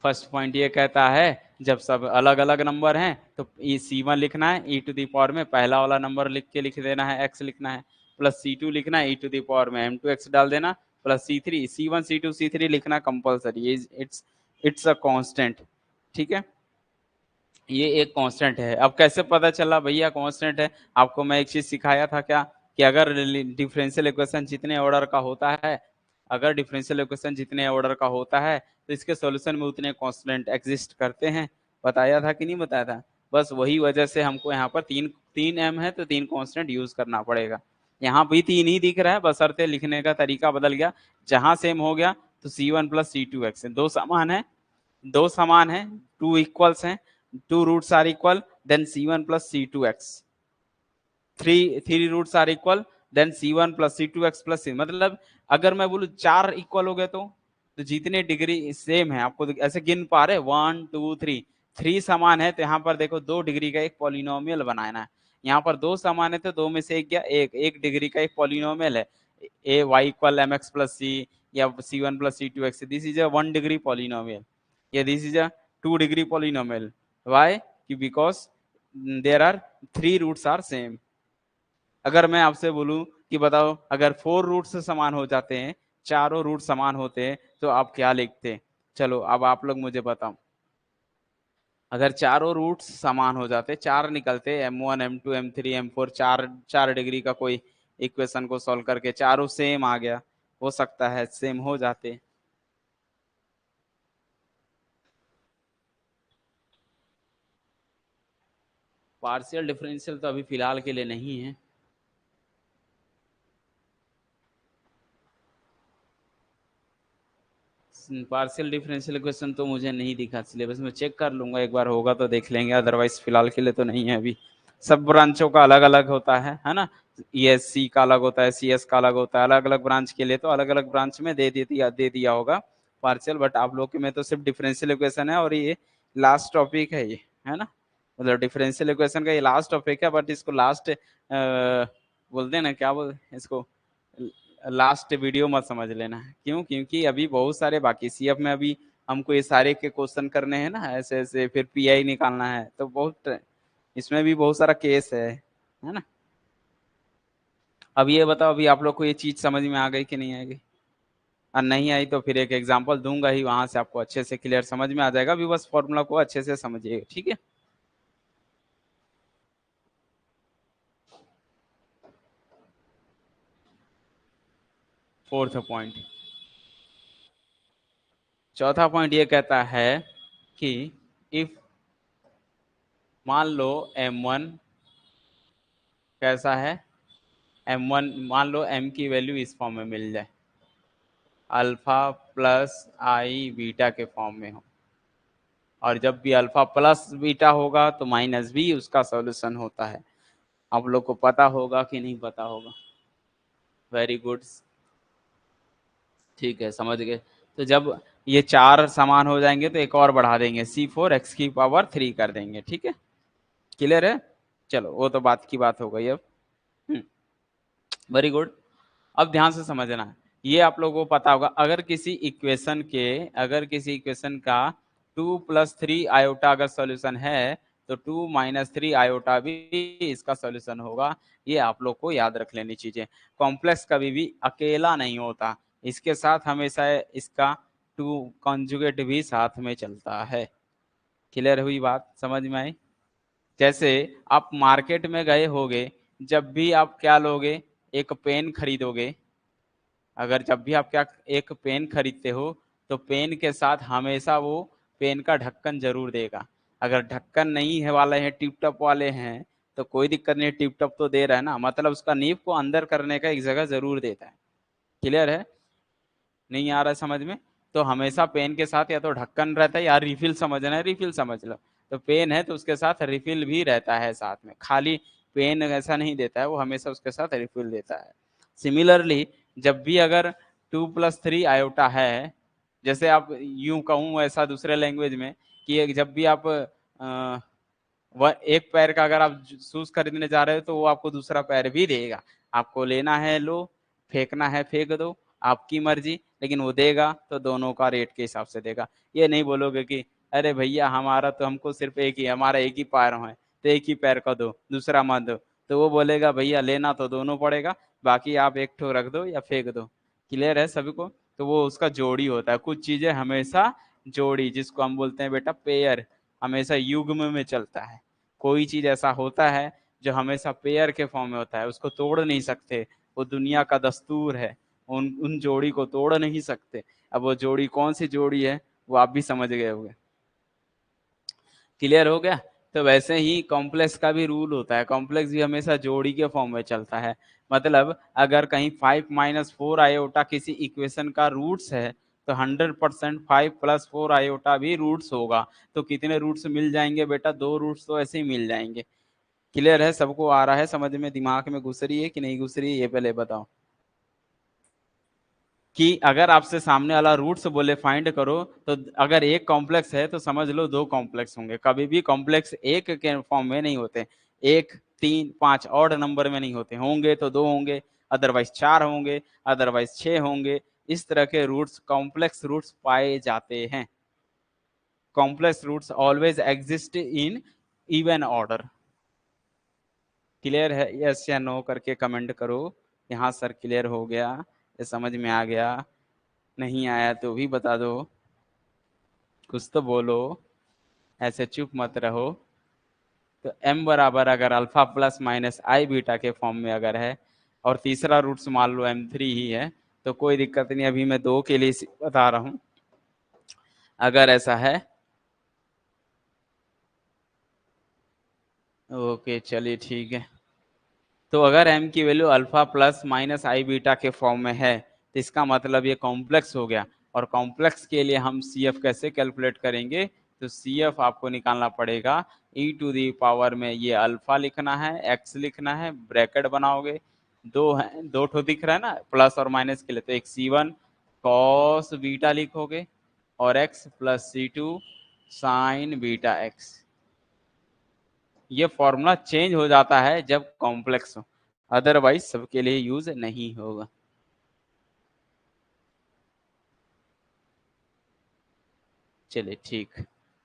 फर्स्ट पॉइंट ये कहता है जब सब अलग अलग नंबर हैं तो C1 लिखना है, e टू दी पावर में पहला वाला नंबर लिख के लिख देना है, x लिखना है, प्लस C2 लिखना है, e टू दी पावर में m2x डाल देना, plus C3, C1 C2 C3 लिखना कंपलसरी, इट्स अ कांस्टेंट, ठीक है, ये एक कांस्टेंट है। अब कैसे पता चला भैया कांस्टेंट है, आपको मैं एक चीज सिखाया था क्या, कि अगर डिफरेंशियल इक्वेशन जितने ऑर्डर का होता है, अगर डिफरेंशियल इक्वेशन जितने ऑर्डर का होता है तो इसके सॉल्यूशन में उतने कांस्टेंट एग्जिस्ट करते हैं, बताया था कि नहीं बताया था? बस वही वजह से हमको यहाँ पर तीन तीन एम है तो तीन कांस्टेंट यूज करना पड़ेगा। यहाँ भी तीन ही दिख रहा है, बशर्ते लिखने का तरीका बदल गया, जहां सेम हो गया तो C1 प्लस C2x है, दो समान है, टू इक्वल्स हैं, two roots are equal, then C1 plus C2x, three roots are equal, then C1 plus C2x plus C। मतलब अगर मैं बोलूं 4 इक्वल हो गए तो जितने डिग्री सेम है, आपको ऐसे गिन पा रहे 1 2 3, 3 समान है तो यहाँ पर देखो 2 डिग्री का एक पॉलिनोमियल बनाना है। यहाँ पर 2 समान है तो 2 में से एक गया, एक डिग्री का एक पॉलिनोमियल है, A Y equal mx plus C या C1 plus C2x, this is a 1 degree polynomial, या this is a 2 degree polynomial. Why? Because there are 3 roots are same. अगर मैं आपसे बोलूं कि बताओ अगर 4 रूट से समान हो जाते हैं, चारों रूट समान होते हैं, तो आप क्या लिखते? चलो अब आप लोग मुझे बताओ, अगर चारों रूट्स समान हो जाते, 4 निकलते, M1 M2 M3 M4, 4 degree का कोई इक्वेशन को सॉल्व करके चारों सेम आ गया, हो सकता है सेम हो जाते। पार्शियल डिफरेंशियल तो अभी फिलहाल के लिए नहीं है। पार्शियल डिफरेंशियल इक्वेशन तो मुझे नहीं दिखा सिलेबस में, चेक कर लूंगा एक बार, होगा तो देख लेंगे, अदरवाइज फिलहाल के लिए तो नहीं है अभी। सब ब्रांचों का अलग अलग होता है ना, ESC का अलग होता है, CS का अलग होता है, अलग अलग ब्रांच के लिए तो अलग अलग ब्रांच में दे दिया होगा पार्शियल, बट आप लोग के में तो सिर्फ डिफरेंशियल इक्वेशन है, और ये लास्ट टॉपिक है ये, है ना, मतलब डिफरेंशियल इक्वेशन का ये लास्ट टॉपिक है, बट इसको लास्ट बोलते हैं ना, क्या बोल इसको, लास्ट वीडियो मत समझ लेना। क्यों? क्योंकि अभी बहुत सारे बाकी CF में अभी हमको ये सारे के क्वेश्चन करने हैं ना, ऐसे ऐसे, फिर PI निकालना है, तो बहुत इसमें भी बहुत सारा केस है ना। अब ये बताओ, अभी आप लोग को ये चीज समझ में आ गई कि नहीं आएगी? और नहीं आई तो फिर एक एग्जांपल दूंगा ही, वहां से आपको अच्छे से क्लियर समझ में आ जाएगा। अभी बस फॉर्मूला को अच्छे से समझिए, ठीक है। फोर्थ पॉइंट, चौथा पॉइंट ये कहता है कि इफ मान लो M1 कैसा है, M1 मान लो M की वैल्यू इस फॉर्म में मिल जाए, अल्फा प्लस आई बीटा के फॉर्म में हो, और जब भी अल्फा प्लस बीटा होगा तो माइनस बी उसका सॉल्यूशन होता है। आप लोग को पता होगा कि नहीं पता होगा? वेरी गुड, ठीक है, समझ गए। तो जब ये 4 समान हो जाएंगे तो एक और बढ़ा देंगे, C4 x⁻³ कर देंगे, ठीक है, क्लियर है। चलो वो तो बात की बात हो गई अब। Very good. अब ध्यान से समझना, ये आप लोगों को पता होगा, अगर किसी इक्वेशन का 2+3 अगर सॉल्यूशन है तो 2-3 भी इसका सॉल्यूशन होगा। ये आप लोग को याद रख लेनी चीजें। कॉम्प्लेक्स कभी भी अकेला नहीं होता, इसके साथ हमेशा इसका 2 कॉन्जुगेट भी साथ में चलता है। क्लियर हुई बात, समझ में आई? जैसे आप मार्केट में गए होगे, जब भी आप क्या लोगे, एक पेन खरीदोगे, अगर जब भी आप क्या एक पेन खरीदते हो तो पेन के साथ हमेशा वो पेन का ढक्कन जरूर देगा। अगर ढक्कन नहीं है वाले हैं, टिप टॉप वाले हैं, तो कोई दिक्कत नहीं, टिप टॉप तो दे रहा है ना, मतलब उसका नीब को अंदर करने का एक जगह जरूर देता है। क्लियर है? नहीं आ रहा है समझ में? तो हमेशा पेन के साथ या तो ढक्कन रहता है या रिफिल, समझना है रिफिल समझ लो, तो पेन है तो उसके साथ रिफिल भी रहता है साथ में, खाली पेन ऐसा नहीं देता है, वो हमेशा उसके साथ रिफिल देता है। सिमिलरली जब भी अगर 2+3 है, जैसे आप यूं कहूँ ऐसा दूसरे लैंग्वेज में, कि जब भी आप वह एक पैर का अगर आप शूज खरीदने जा रहे हो तो वो आपको दूसरा पैर भी देगा, आपको लेना है लो, फेंकना है फेंक दो, आपकी मर्जी, लेकिन वो देगा तो दोनों का रेट के हिसाब से देगा। ये नहीं बोलोगे कि अरे भैया हमारा तो हमको सिर्फ एक ही, हमारा एक ही पैर है तो एक ही पैर का दो, दूसरा मत दो, तो वो बोलेगा भैया लेना तो दोनों पड़ेगा, बाकी आप एक ठो रख दो या फेंक दो। क्लियर है सभी को? तो वो उसका जोड़ी होता है, कुछ चीजें हमेशा जोड़ी, जिसको हम बोलते हैं बेटा पेयर, हमेशा युग्म में चलता है। कोई चीज ऐसा होता है जो हमेशा पेयर के फॉर्म में होता है, उसको तोड़ नहीं सकते, वो दुनिया का दस्तूर है, उन जोड़ी को तोड़ नहीं सकते। अब वो जोड़ी कौन सी जोड़ी है वो आप भी समझ गए होंगे। क्लियर हो गया? तो वैसे ही कॉम्प्लेक्स का भी रूल होता है, कॉम्प्लेक्स भी हमेशा जोड़ी के फॉर्म में चलता है। मतलब अगर कहीं 5-4 किसी इक्वेशन का रूट्स है तो 100% 5 + 4 आयोटा भी रूट्स होगा। तो कितने रूट्स मिल जाएंगे बेटा? 2 रूट्स तो ऐसे ही मिल जाएंगे। क्लियर है? सबको आ रहा है समझ में? दिमाग में घुस रही है कि नहीं घुस रही है, ये पहले बताओ। कि अगर आपसे सामने वाला रूट्स बोले फाइंड करो, तो अगर एक कॉम्प्लेक्स है तो समझ लो 2 कॉम्प्लेक्स होंगे। कभी भी कॉम्प्लेक्स एक के फॉर्म में नहीं होते, 1 3 5 ऑड नंबर में नहीं होते। होंगे तो 2 होंगे, अदरवाइज 4 होंगे, अदरवाइज 6 होंगे। इस तरह के रूट्स कॉम्प्लेक्स रूट्स पाए जाते हैं। Complex roots always exist in even order. Clear है? यस या नो करके कमेंट करो। यहाँ सर क्लियर हो गया, ये समझ में आ गया? नहीं आया तो भी बता दो, कुछ तो बोलो, ऐसे चुप मत रहो। तो m बराबर अगर अल्फा प्लस माइनस आई बीटा के फॉर्म में अगर है, और तीसरा रूट्स मान लो m3 ही है, तो कोई दिक्कत नहीं। अभी मैं 2 के लिए बता रहा हूं। अगर ऐसा है, ओके चलिए ठीक है। तो अगर m की वैल्यू अल्फा प्लस माइनस आई बीटा के फॉर्म में है, तो इसका मतलब ये कॉम्प्लेक्स हो गया। और कॉम्प्लेक्स के लिए हम CF कैसे कैलकुलेट करेंगे? तो CF आपको निकालना पड़ेगा e⁻⁴ में ये अल्फा लिखना है, x लिखना है, ब्रैकेट बनाओगे। दो है, दो ठो दिख रहा है ना प्लस और माइनस के लिए, तो एक C1 कॉस बीटा लिखोगे और x plus C2 sign beta x। ये फॉर्मूला चेंज हो जाता है जब कॉम्प्लेक्स हो, अदरवाइज सबके लिए यूज नहीं होगा। चलिए ठीक।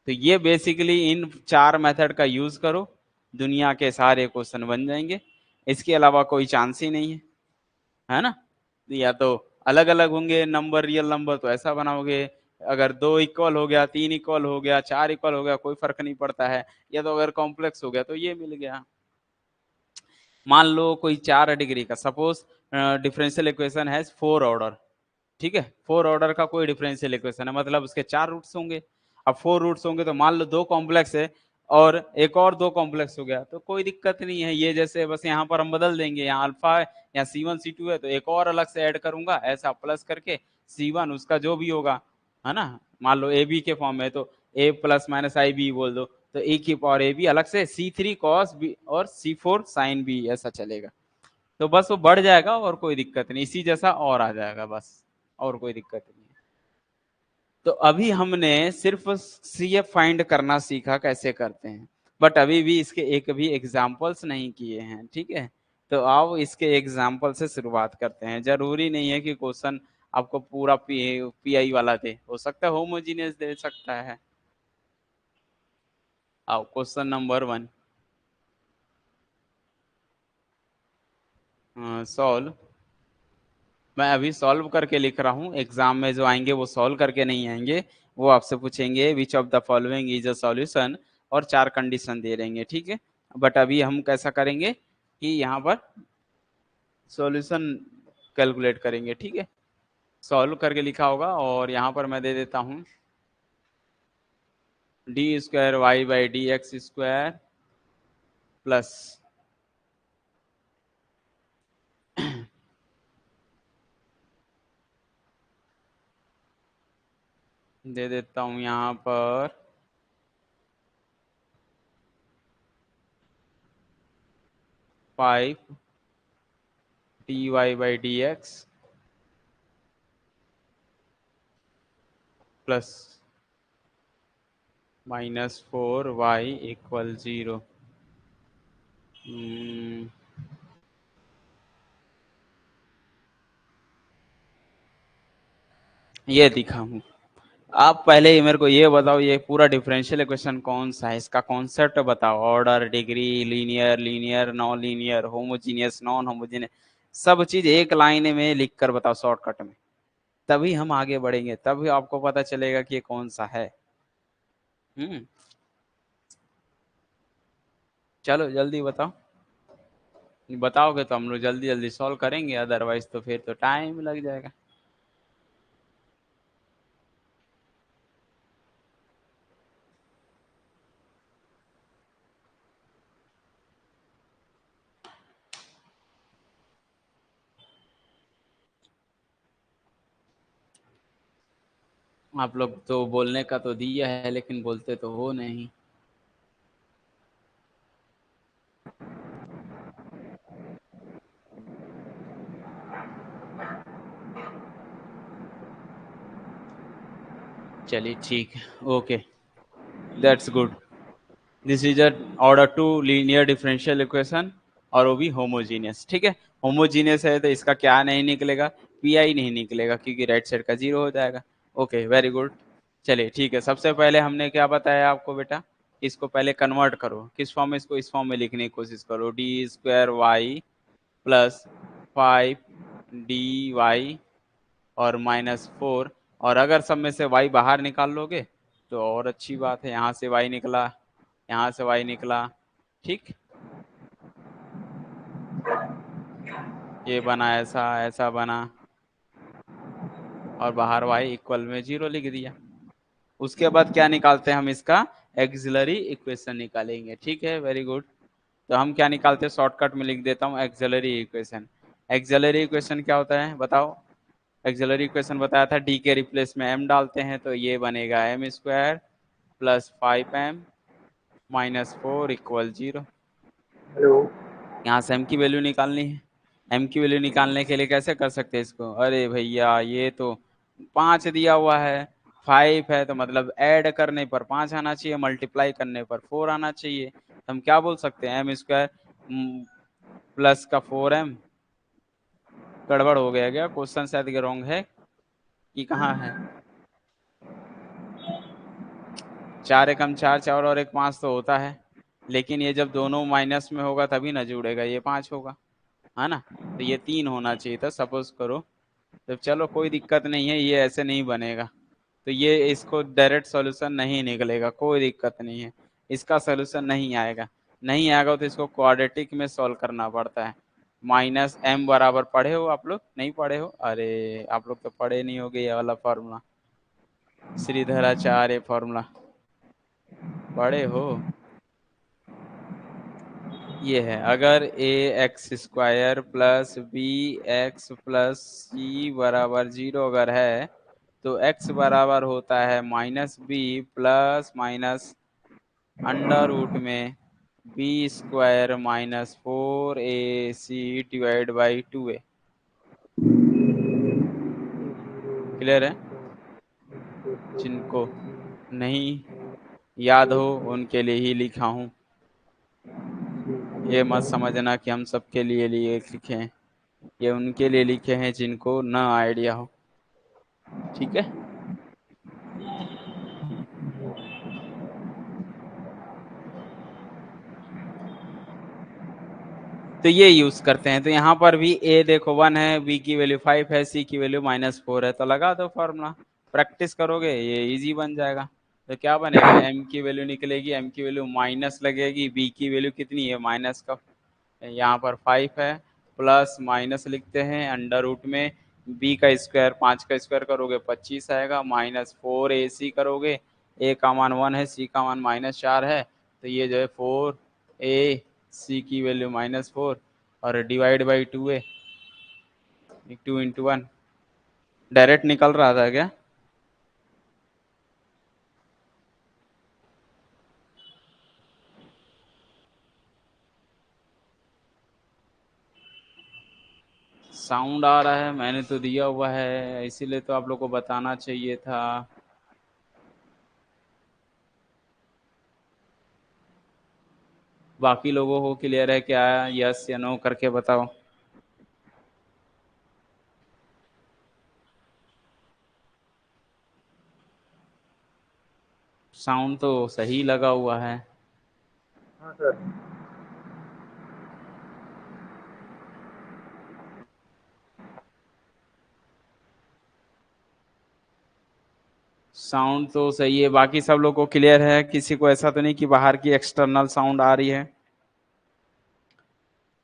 तो ये बेसिकली इन 4 मेथड का यूज करो, दुनिया के सारे क्वेश्चन बन जाएंगे। इसके अलावा कोई चांस ही नहीं है ना? या तो अलग अलग होंगे नंबर, रियल नंबर, तो ऐसा बनाओगे। अगर 2 इक्वल हो गया, 3 इक्वल हो गया, 4 इक्वल हो गया, कोई फर्क नहीं पड़ता है। या तो अगर कॉम्प्लेक्स हो गया तो ये मिल गया। मान लो कोई 4 डिग्री का, सपोज डिफरेंशियल इक्वेशन है 4 ऑर्डर, ठीक है? 4 ऑर्डर का कोई डिफरेंशियल इक्वेशन है, मतलब उसके 4 रूट्स होंगे। अब 4 रूट्स होंगे तो मान लो 2 कॉम्प्लेक्स है और एक और 2 कॉम्प्लेक्स हो गया, तो कोई दिक्कत नहीं है। ये जैसे बस यहाँ पर हम बदल देंगे, यहाँ अल्फा है, यहाँ C1 C2 है, तो एक और अलग से ऐड करूंगा, ऐसा प्लस करके C1 उसका जो भी होगा, है ना? मान लो ए बी के फॉर्म में, तो a plus minus I B बोल दो, तो ए की पावर ए बी अलग से C3 कॉस बी और C4 साइन बी, ऐसा चलेगा। तो बस वो बढ़ जाएगा और कोई दिक्कत नहीं, इसी जैसा और आ जाएगा बस, और कोई दिक्कत नहीं है। तो अभी हमने सिर्फ CF फाइंड करना सीखा कैसे करते हैं, बट अभी भी इसके एक भी एग्जाम्पल्स नहीं किए हैं, ठीक है? तो आओ इसके एग्जाम्पल से शुरुआत करते हैं। जरूरी नहीं है कि क्वेश्चन आपको पूरा PI वाला दे, हो सकता है होमोजीनियस दे सकता है। आओ क्वेश्चन नंबर 1 सॉल्व। मैं अभी सॉल्व करके लिख रहा हूँ, एग्जाम में जो आएंगे वो सॉल्व करके नहीं आएंगे। वो आपसे पूछेंगे which of the following is a solution, और 4 कंडीशन दे देंगे, ठीक है? बट अभी हम कैसा करेंगे कि यहाँ पर सॉल्यूशन कैलकुलेट करेंगे, ठीक है? सॉल्व करके लिखा होगा, और यहाँ पर मैं दे देता हूँ d² y/dx² प्लस दे देता हूँ यहाँ पर 5 dy/dx प्लस -4y = 0। ये दिखा हूँ। आप पहले ही मेरे को ये बताओ, ये पूरा डिफरेंशियल इक्वेशन कौन सा है, इसका कॉन्सेप्ट बताओ। Order, degree, linear, linear non linear, homogeneous non homogeneous, सब चीज एक लाइन में लिख कर बताओ शॉर्टकट में, तभी हम आगे बढ़ेंगे, तभी आपको पता चलेगा कि ये कौन सा है। हम्म चलो जल्दी बताओ। बताओगे तो हम लोग जल्दी जल्दी सॉल्व करेंगे, अदरवाइज तो फिर तो टाइम लग जाएगा। आप लोग तो बोलने का तो दिया है लेकिन बोलते तो हो नहीं। चलिए ठीक है, okay, that's good. This is a order two linear differential equation, और वो भी होमोजीनियस। ठीक है, होमोजीनियस है तो इसका क्या नहीं निकलेगा, पी आई नहीं निकलेगा, क्योंकि राइट साइड का जीरो हो जाएगा। Okay, very good. चलिए ठीक है, सबसे पहले हमने क्या बताया आपको बेटा, इसको पहले कन्वर्ट करो, किस फॉर्म में, इसको इस फॉर्म में लिखने की कोशिश करो, D square Y plus 5 dy और -4, और अगर सब में से y बाहर निकाल लोगे तो और अच्छी बात है, यहाँ से y निकला, यहाँ से y निकला, ठीक, ये बना ऐसा, ऐसा बना, और बाहर y इक्वल में 0 लिख दिया। उसके बाद क्या निकालते हैं हम, इसका एक्सिलरी इक्वेशन निकालेंगे। ठीक है, वेरी गुड। तो हम क्या निकालते हैं, शॉर्टकट में लिख देता हूँ एक्सिलरी इक्वेशन। एक्सिलरी इक्वेशन क्या होता है बताओ, एक्सिलरी इक्वेशन बताया था, डी के रिप्लेस में m डालते हैं तो ये बनेगा m square plus 5m minus 4 equal 0। Hello. यहाँ से m की वैल्यू निकालनी है। m की वैल्यू निकालने के लिए कैसे कर सकते हैं इसको, अरे भैया ये तो 5 दिया हुआ है, 5 है तो मतलब ऐड करने पर 5 आना चाहिए, मल्टीप्लाई करने पर 4 आना चाहिए। तो हम क्या बोल सकते हैं, m स्क्वायर प्लस का 4m, गड़बड़ हो गया क्या, क्वेश्चन शायद रॉन्ग है कि कहाँ है, 4 एकम 4, 4 और 1 5 तो होता है, लेकिन ये जब दोनों माइनस में होगा तभी ना जुड़ेगा, ये 5 होगा, है ना, तो ये 3 होना चाहिए था सपोज करो। तो चलो कोई दिक्कत नहीं है, ये ऐसे नहीं बनेगा, तो ये इसको डायरेक्ट सॉल्यूशन नहीं निकलेगा, कोई दिक्कत नहीं है, इसका सॉल्यूशन नहीं आएगा। नहीं आएगा तो इसको क्वाड्रेटिक में सॉल्व करना पड़ता है। -m बराबर पढ़े हो आप लोग, नहीं पढ़े हो, अरे आप लोग तो पढ़े नहीं होगे ये वाला फॉर्मूला, श्रीधराचार्य फॉर्मूला पढ़े हो, ये है, अगर A X square plus B X plus C बराबर 0 अगर है, तो x बराबर होता है -b plus minus under root में B square -4ac divide by 2a। Clear है, जिनको नहीं याद हो उनके लिए ही लिखा हूँ, ये मत समझना कि हम सबके लिए लिए लिखे हैं, ये उनके लिए लिखे हैं जिनको न आइडिया हो। ठीक है, तो ये यूज करते हैं। तो यहाँ पर भी a देखो 1 है, b की वैल्यू 5 है, c की वैल्यू -4 है, तो लगा दो फॉर्मूला, प्रैक्टिस करोगे ये इजी बन जाएगा। तो क्या बनेगा, m की वैल्यू निकलेगी, m की वैल्यू माइनस लगेगी, b की वैल्यू कितनी है माइनस का, यहाँ पर 5 है, प्लस माइनस लिखते हैं अंडर रूट में b का स्क्वायर, 5 का स्क्वायर करोगे 25 आएगा, -4ac करोगे, a का मान 1 है, c का मान -4 है, तो ये जो है 4ac की वैल्यू -4, और डिवाइड बाई 2a, 2 × 1, डायरेक्ट निकल रहा था क्या, साउंड आ रहा है, मैंने तो दिया हुआ है, इसीलिए तो आप लोग को बताना चाहिए था। बाकी लोगों को क्लियर है क्या, यस या नो करके बताओ। साउंड तो सही लगा हुआ है। हाँ सर। साउंड तो सही है, बाकी सब लोग को क्लियर है, किसी को ऐसा तो नहीं कि बाहर की एक्सटर्नल साउंड आ रही है,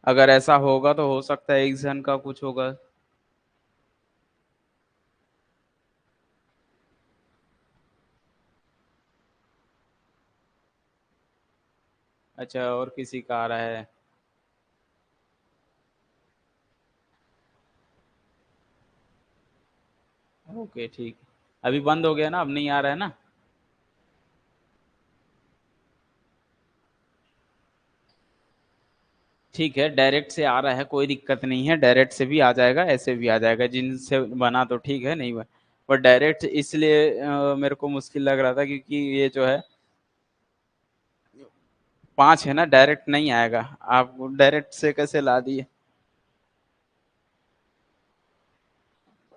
अगर ऐसा होगा तो हो सकता है एक जन का कुछ होगा। अच्छा, और किसी का आ रहा है, ओके ठीक। अभी बंद हो गया ना, अब नहीं आ रहा है ना। ठीक है, डायरेक्ट से आ रहा है, कोई दिक्कत नहीं है, डायरेक्ट से भी आ जाएगा, ऐसे भी आ जाएगा, जिनसे बना तो ठीक है, नहीं बना पर डायरेक्ट इसलिए मेरे को मुश्किल लग रहा था क्योंकि ये जो है 5 है ना, डायरेक्ट नहीं आएगा। आप डायरेक्ट से कैसे ला दिए?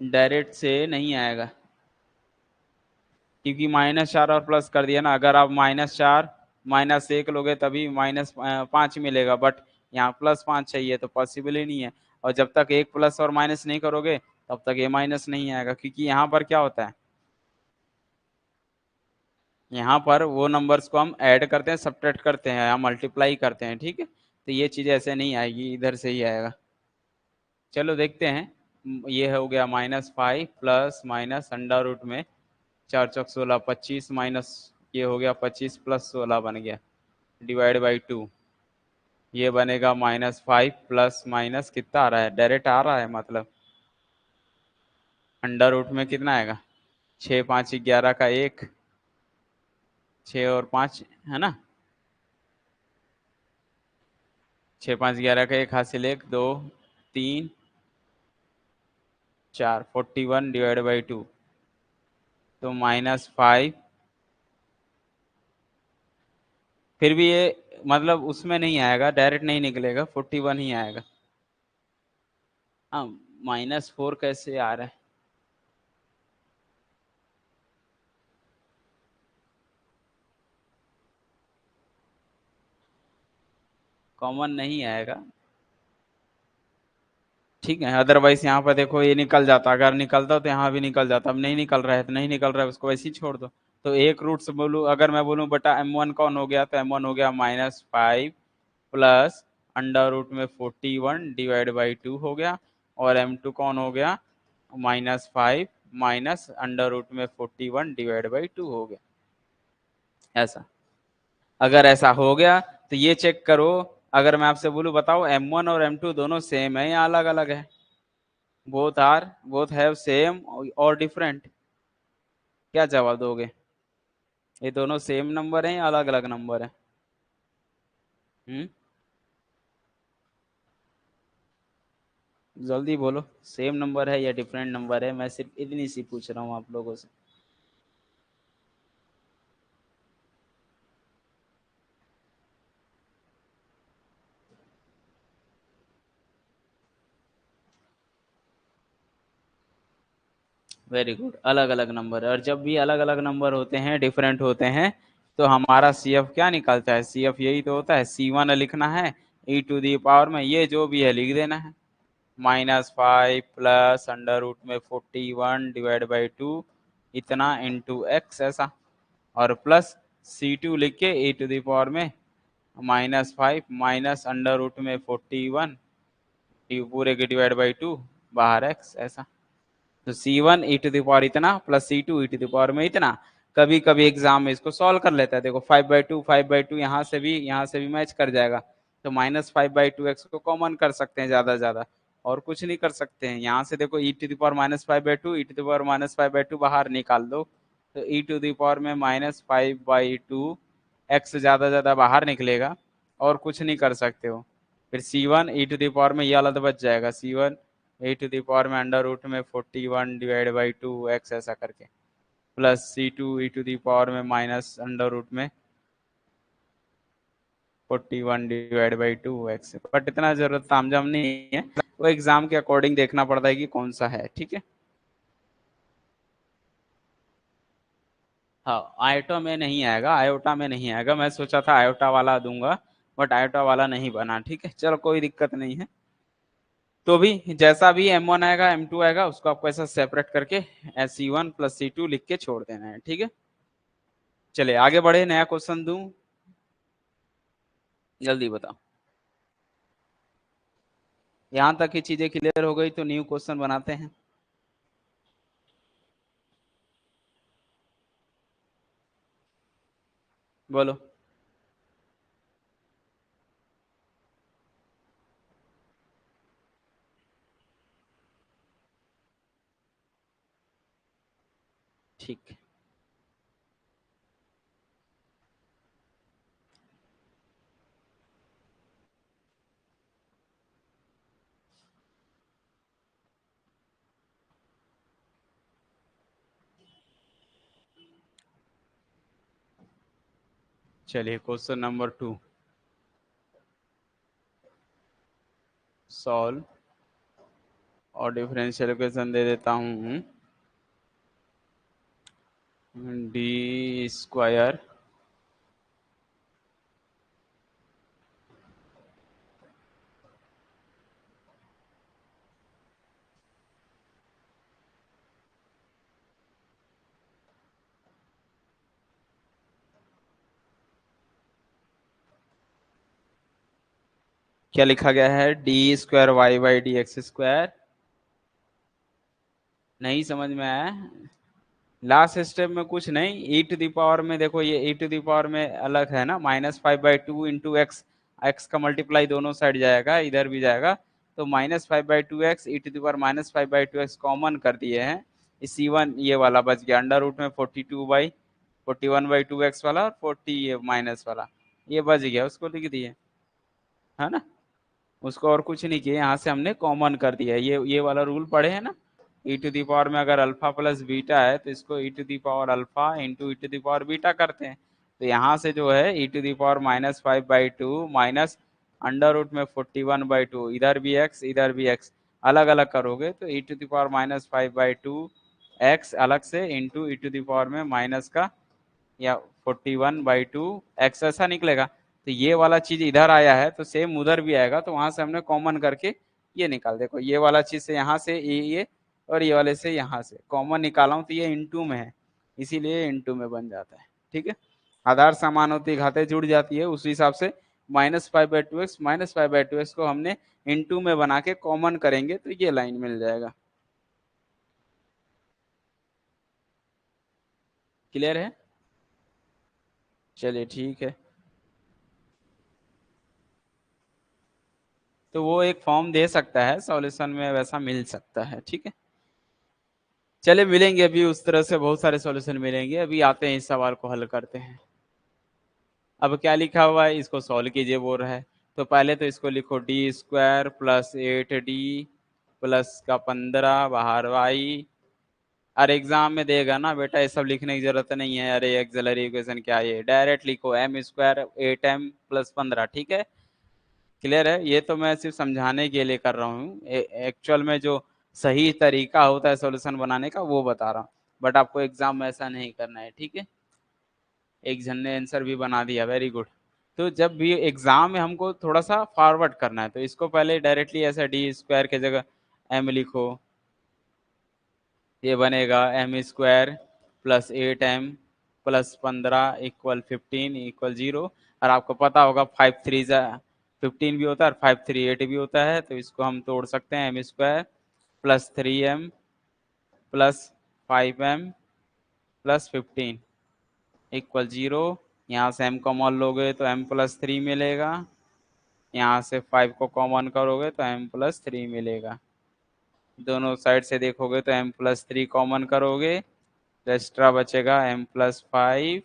डायरेक्ट से नहीं आएगा क्योंकि -4 और प्लस कर दिया ना। अगर आप -4 -1 लोगे तभी -5 मिलेगा, बट यहाँ +5 चाहिए तो पॉसिबल ही नहीं है। और जब तक एक प्लस और माइनस नहीं करोगे तब तक ये माइनस नहीं आएगा, क्योंकि यहाँ पर क्या होता है, यहाँ पर वो नंबर्स को हम ऐड करते हैं, सब्ट्रैक्ट करते हैं, हम मल्टीप्लाई करते हैं, ठीक है। तो ये चीज़ ऐसे नहीं आएगी, इधर से ही आएगा। चलो देखते हैं। ये हो गया -5 प्लस माइनस अंडर रूट में 4 × 4 = 25 माइनस ये हो गया 25 + 16 बन गया डिवाइड बाई 2। ये बनेगा -5 प्लस माइनस कितना आ रहा है, डायरेक्ट आ रहा है मतलब अंडर रूट में कितना आएगा, 6 × 5 = 11 का 1, 6 और 5 है ना, 6 × 5 = 11 का 1 हासिल 1 2 3 4 41 डिवाइड बाई 2। तो -5 फिर भी ये मतलब उसमें नहीं आएगा, डायरेक्ट नहीं निकलेगा, 41 ही आएगा। हाँ, -4 कैसे आ रहा है? कॉमन नहीं आएगा, ठीक है। अदरवाइज यहाँ पर देखो ये निकल जाता, अगर निकलता तो यहाँ भी निकल जाता, अब नहीं निकल रहा है तो नहीं निकल रहा है, उसको वैसे ही छोड़ दो। तो एक रूट से बोलूँ, अगर मैं बोलूँ बटा m1 कौन हो गया, तो m1 हो गया -5 प्लस अंडर रूट में 41 डिवाइड बाई 2 हो गया, और m2 कौन हो गया -5 माइनस अंडर रूट में 41 डिवाइड बाई 2 हो गया। ऐसा अगर ऐसा हो गया तो ये चेक करो, अगर मैं आपसे बोलूं बताओ m1 और m2 दोनों सेम है या अलग अलग है? बोथ हैव सेम और डिफरेंट, क्या जवाब दोगे? ये दोनों सेम नंबर हैं या अलग अलग नंबर है? हम्म, जल्दी बोलो, सेम नंबर है या डिफरेंट नंबर है? मैं सिर्फ इतनी सी पूछ रहा हूँ आप लोगों से। वेरी गुड, अलग अलग नंबर है। और जब भी अलग अलग नंबर होते हैं, डिफरेंट होते हैं, तो हमारा सी एफ क्या निकलता है? सी एफ यही तो होता है, C1 लिखना है, e⁻ में ये जो भी है लिख देना है, -5 प्लस अंडर रूट में 41 डिवाइड बाई 2 इतना इंटू एक्स ऐसा, और प्लस C2 लिख के e⁻ में -5 माइनस अंडर रूट में 41 पूरे के डिवाइड बाई 2 बाहर एक्स ऐसा। तो C1 e⁻ इतना प्लस C2 e⁻ में इतना। कभी कभी एग्जाम में इसको सॉल्व कर लेता है, देखो 5/2 यहाँ से भी मैच कर जाएगा, तो -5/2x को कॉमन कर सकते हैं ज्यादा से ज्यादा, और कुछ नहीं कर सकते हैं। यहाँ से देखो e⁻−5/2 e⁻−5/2 बाहर निकाल दो, तो e⁻ में -5/2 x ज्यादा ज्यादा बाहर निकलेगा, और कुछ नहीं कर सकते हो। फिर C1 e⁻ में ये अलग बच जाएगा, C1 e⁻ में अंडर रूट में 41 डिवाइड बाई 2x ऐसा करके, प्लस C2 e⁻ में माइनस अंडर रूट में 41 डिवाइड बाई 2x। बट इतना जरूरत तामझाम नहीं है, वो एग्जाम के अकॉर्डिंग देखना पड़ता है कि कौन सा है, ठीक है। हाँ, आयोटा में नहीं आएगा, आयोटा में नहीं आएगा, मैं सोचा था आयोटा वाला दूंगा, बट आयोटा वाला नहीं बना, ठीक है। चलो कोई दिक्कत नहीं है। तो भी जैसा भी m1 आएगा m2 आएगा, उसको आपको ऐसा सेपरेट करके C1 प्लस C2 लिख के छोड़ देना है, ठीक है। चलिए आगे बढ़े, नया क्वेश्चन दूं, जल्दी बताओ। यहां तक की चीजें क्लियर हो गई तो न्यू क्वेश्चन बनाते हैं। बोलो। ठीक। चलिए क्वेश्चन नंबर 2 सॉल्व। और डिफरेंशियल इक्वेशन दे देता हूँ डी स्क्वायर क्या लिखा गया है, D square Y by D X square. नहीं समझ में आया? लास्ट स्टेप में कुछ नहीं, ई टू द पावर में देखो, ये ई टू द पावर में अलग है ना, -5/2 इंटू एक्स। एक्स का मल्टीप्लाई दोनों साइड जाएगा, इधर भी जाएगा, तो -5/2x E to the power -5/2x common कर दिए हैं। C1 ये वाला बच गया, अंडर रूट में 41/2x वाला और 40 ये माइनस वाला, ये बच गया, उसको लिख दिए, है ना। उसको और कुछ नहीं किया, यहाँ से हमने कॉमन कर दिया। ये वाला रूल पढ़े हैं ना, ई टू दी पावर में अगर अल्फा प्लस बीटा है तो इसको E to the power alpha into E to the power beta करते हैं। तो यहाँ से जो है E to the power -5/2 minus under root में 41/2, इधर भी एक्स इधर भी एक्स, अलग अलग करोगे तो E to the power -5/2 X अलग से into E to the power में माइनस का या 41/2 एक्स ऐसा निकलेगा। तो ये वाला चीज इधर आया है तो सेम उधर भी आएगा, तो वहां से हमने कॉमन करके ये निकाल, देखो ये वाला चीज से यहाँ से ये और ये वाले से यहाँ से कॉमन निकाला हूं, तो ये इनटू में है, इसीलिए इनटू में बन जाता है। ठीक है, आधार समान होती घातें जुड़ जाती है, उस हिसाब से -5/2x को हमने इनटू में बना के कॉमन करेंगे तो ये लाइन मिल जाएगा। क्लियर है? चलिए ठीक है, तो वो एक फॉर्म दे सकता है सॉल्यूशन में, वैसा मिल सकता है। ठीक है, चले मिलेंगे, अभी उस तरह से बहुत सारे सॉल्यूशन मिलेंगे, अभी आते हैं इस सवाल को हल करते हैं। अब क्या लिखा हुआ है, इसको सॉल्व कीजिए बोल रहा है, तो पहले तो इसको लिखो D square plus 8d plus का 15 बाहर वाई। अरे एग्जाम में देगा ना बेटा, ये सब लिखने की जरूरत नहीं है, अरे एक्सिलरी इक्वेशन क्या, ये डायरेक्ट लिखो एम स्क्वायर 8m प्लस 15। ठीक है, क्लियर है? ये तो मैं सिर्फ समझाने के लिए कर रहा हूँ, एक्चुअल में जो सही तरीका होता है सॉल्यूशन बनाने का वो बता रहा हूँ, बट आपको एग्जाम में ऐसा नहीं करना है। ठीक है, एक जन ने आंसर भी बना दिया, वेरी गुड। तो जब भी एग्जाम में हमको थोड़ा सा फॉरवर्ड करना है, तो इसको पहले डायरेक्टली ऐसा डी स्क्वायर की जगह एम लिखो, ये बनेगा M square plus 8m plus 15 equal 15 equal 0। और आपको पता होगा 5 3 15 भी होता है और 5 3 8 भी होता है, तो इसको हम तोड़ सकते हैं, M square plus 3m plus 5m plus 15 equal 0। यहाँ से m कॉमन लोगे तो m प्लस 3 मिलेगा, यहाँ से 5 को कॉमन करोगे तो m प्लस 3 मिलेगा, दोनों साइड से देखोगे तो m प्लस 3 कॉमन करोगे तो एक्स्ट्रा बचेगा m+5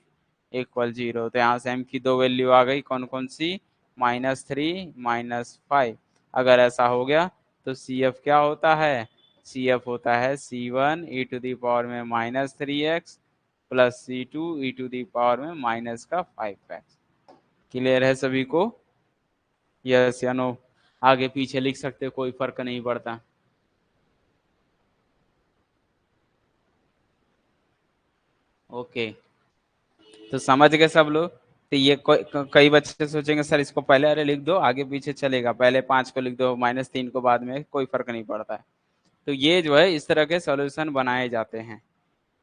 इक्वल 0। तो यहाँ से m की दो वैल्यू आ गई, कौन कौन सी, -3 -5। अगर ऐसा हो गया तो CF क्या होता है, CF होता है C1 e to the power में -3x plus C2 e to the power में माइनस का 5x। क्लियर है सभी को? यस या नो? आगे पीछे लिख सकते, कोई फर्क नहीं पड़ता। ओके, तो समझ गए सब लोग? तो ये कई बच्चे सोचेंगे सर इसको पहले अरे लिख दो, आगे पीछे चलेगा, पहले 5 को लिख दो -3 को बाद में, कोई फर्क नहीं पड़ता है। तो ये जो है इस तरह के सॉल्यूशन बनाए जाते हैं।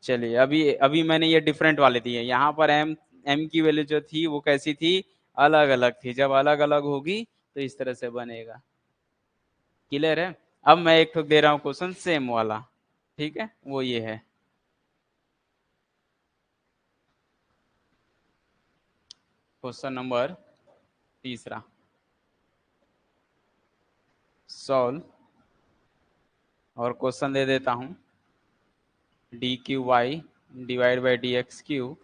चलिए, अभी अभी मैंने ये डिफरेंट वाले दिए, यहाँ पर एम एम की वैल्यू जो थी वो कैसी थी, अलग अलग थी, जब अलग अलग होगी तो इस तरह से बनेगा। क्लियर है? अब मैं एक ठोक दे रहा हूँ क्वेश्चन सेम वाला, ठीक है, वो ये है क्वेश्चन नंबर तीसरा, सॉल्व। और क्वेश्चन दे देता हूं D cube Y divide by D X cube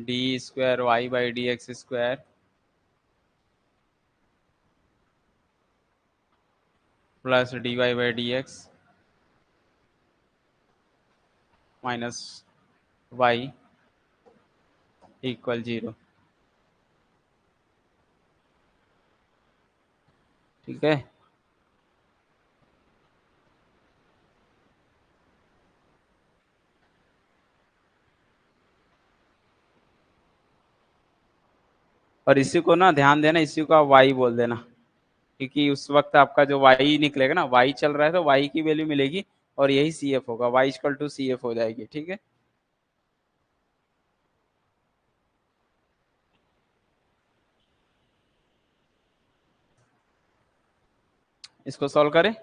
D square Y by D X square plus D Y by D X minus Y equal 0। ठीक है, और इसी को ना ध्यान देना, इसी को आप वाई बोल देना, क्योंकि उस वक्त आपका जो वाई निकलेगा ना, वाई चल रहा है तो वाई की वैल्यू मिलेगी और यही सी एफ होगा, Y equal to C F हो जाएगी। ठीक है, इसको सॉल्व करें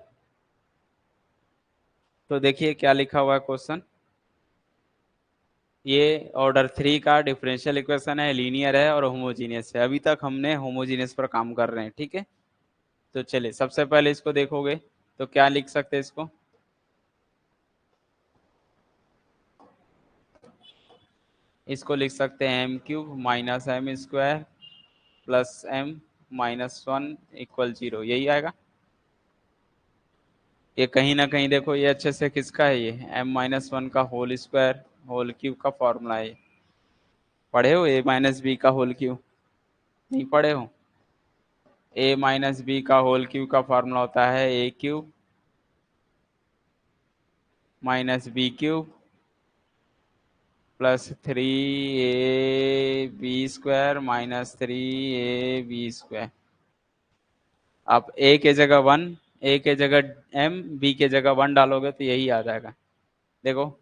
तो देखिए क्या लिखा हुआ है क्वेश्चन। ये ऑर्डर 3 का डिफरेंशियल इक्वेशन है, लीनियर है और होमोजीनियस है। अभी तक हमने होमोजीनियस पर काम कर रहे हैं। ठीक है, तो चलिए सबसे पहले इसको देखोगे तो क्या लिख सकते हैं इसको, इसको लिख सकते हैं M cube minus M square plus M minus 1 equal 0, यही आएगा। ये कहीं ना कहीं देखो, ये अच्छे से किसका है, ये एम माइनस 1 का होल स्क्वायर होल क्यूब का फॉर्मूला है। पढ़े हो ए माइनस बी का होल क्यूब? नहीं पढ़े हो? ए माइनस बी का होल क्यूब का फॉर्मूला होता है A cube minus B cube plus 3ab² minus 3ab²। आप ए के जगह 1, ए के जगह एम, बी के जगह 1 डालोगे तो यही आ जाएगा। देखो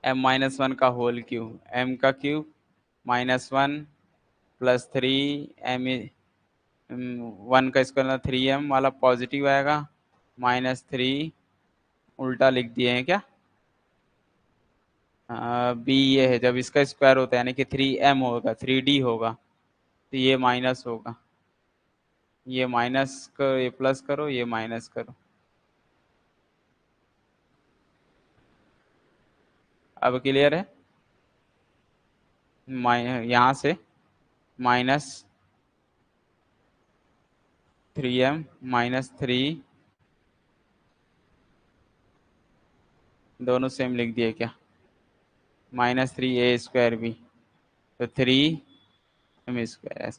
एम माइनस 1 का होल क्यूब, एम का क्यूब माइनस 1 प्लस 3 एम, 1 का स्क्वायर 3m वाला पॉजिटिव आएगा, माइनस 3 उल्टा लिख दिए हैं क्या, बी ये है, जब इसका स्क्वायर होता है यानी कि 3m होगा, 3d होगा, तो ये माइनस होगा, ये माइनस को ये प्लस करो, ये माइनस करो। अब क्लियर है? यहाँ से माइनस 3m माइनस 3 दोनों सेम लिख दिए क्या, माइनस 3a² भी, तो 3m²।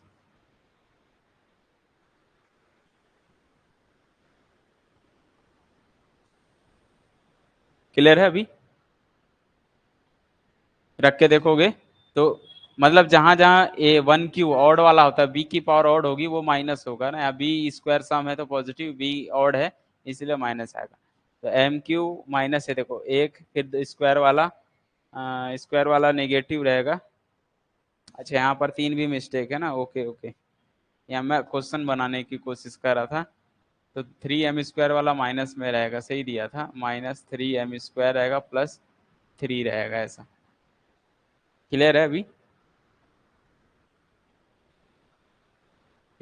क्लियर है? अभी रख के देखोगे तो मतलब जहां जहां ए 1 क्यू ऑड वाला होता है, बी की पावर ऑड होगी वो माइनस होगा ना, बी स्क्वायर सम है तो पॉजिटिव, बी ऑड है इसलिए माइनस आएगा। तो एम क्यू माइनस है, देखो एक, फिर स्क्वायर वाला नेगेटिव रहेगा। अच्छा यहाँ पर 3 भी मिस्टेक है ना, ओके ओके, यहाँ मैं क्वेश्चन बनाने की कोशिश कर रहा था। तो 3m² वाला माइनस में रहेगा, सही दिया था, माइनस 3m² रहेगा प्लस 3 रहेगा, ऐसा। क्लियर है अभी?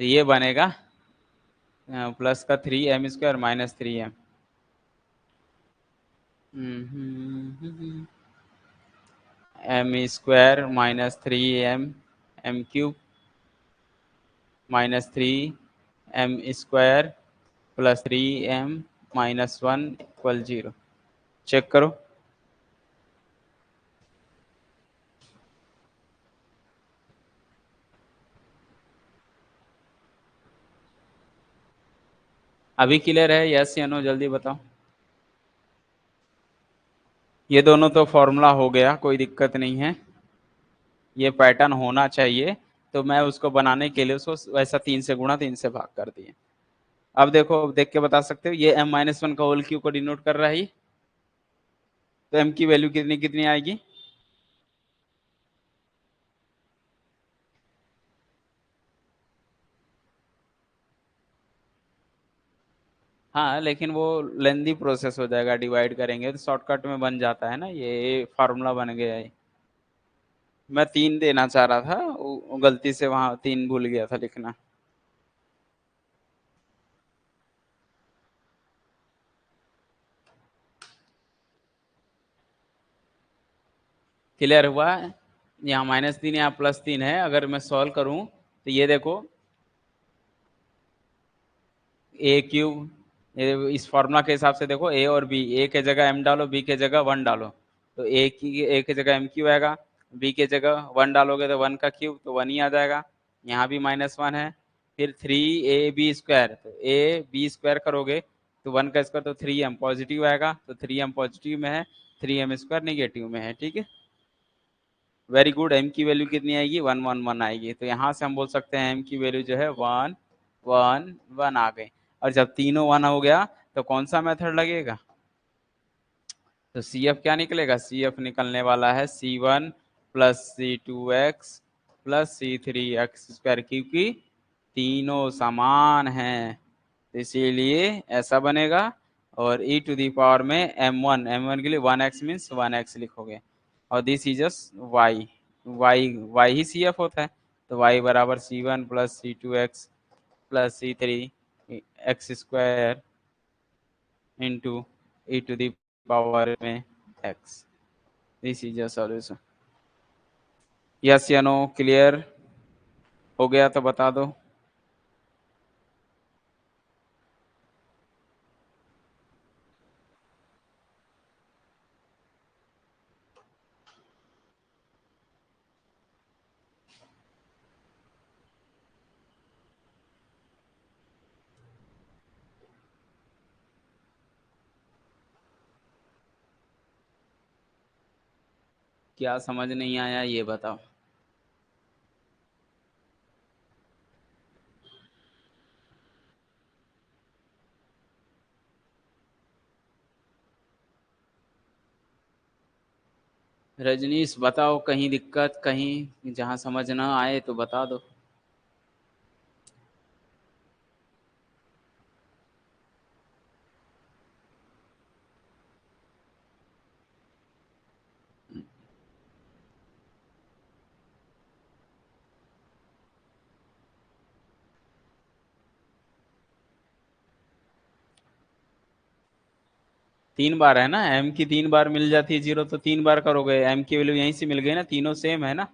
तो ये बनेगा प्लस का 3m² minus 3m, m² minus 3m, m³ minus 3m² plus 3m minus 1 equal 0। Check करो, अभी क्लियर है? यस या नो, जल्दी बताओ। ये दोनों तो फॉर्मूला हो गया, कोई दिक्कत नहीं है, ये पैटर्न होना चाहिए, तो मैं उसको बनाने के लिए उसको वैसा 3 से गुणा 3 से भाग कर दिए। अब देखो, देख के बता सकते हो, ये m माइनस 1 का होल क्यू को डिनोट कर रहा है, तो m की वैल्यू कितनी कितनी आएगी, हाँ लेकिन वो लेंदी प्रोसेस हो जाएगा, डिवाइड करेंगे तो शॉर्टकट में बन जाता है ना, ये फार्मूला बन गया है। मैं 3 देना चाह रहा था, गलती से वहां 3 भूल गया था लिखना। क्लियर हुआ? यहाँ -3 यहाँ +3 है। अगर मैं सॉल्व करूं तो ये देखो ए क्यूब, इस फॉर्मूला के हिसाब से देखो, ए और बी, ए के जगह एम डालो, बी के जगह 1 डालो, तो ए के जगह एम क्यूब आएगा, बी के जगह 1 डालोगे तो 1 का क्यूब, तो 1 ही आ जाएगा। यहाँ भी -1 है। फिर 3ab², तो ए बी स्क्वायर करोगे तो 1 का स्क्वायर, तो 3m पॉजिटिव आएगा, तो 3m पॉजिटिव में है, 3m² निगेटिव में है। ठीक है, वेरी गुड। एम की वैल्यू कितनी आएगी? 111 आएगी। तो यहाँ से हम बोल सकते हैं एम की वैल्यू जो है 111 आ गई। और जब तीनों 1 हो गया तो कौन सा मेथड लगेगा? तो सी एफ क्या निकलेगा? सी एफ निकलने वाला है C1 + C2x + C3x², क्योंकि तीनों समान हैं, तो इसीलिए ऐसा बनेगा। और e टू दी पावर में m1 के लिए 1x मीन्स 1x लिखोगे, और दिस इज जस्ट y ही सी एफ होता है, तो y बराबर C1 + C2x + C3x² into e to the power में x। This is a solution. Yes या नो? क्लियर हो गया तो बता दो। क्या समझ नहीं आया ये बताओ। रजनीश बताओ, कहीं दिक्कत, कहीं जहां समझ ना आए तो बता दो। तीन बार है ना, m की 3 बार मिल जाती है जीरो, तो 3 बार करोगे, m की वैल्यू यहीं से मिल गई ना, तीनों सेम है ना।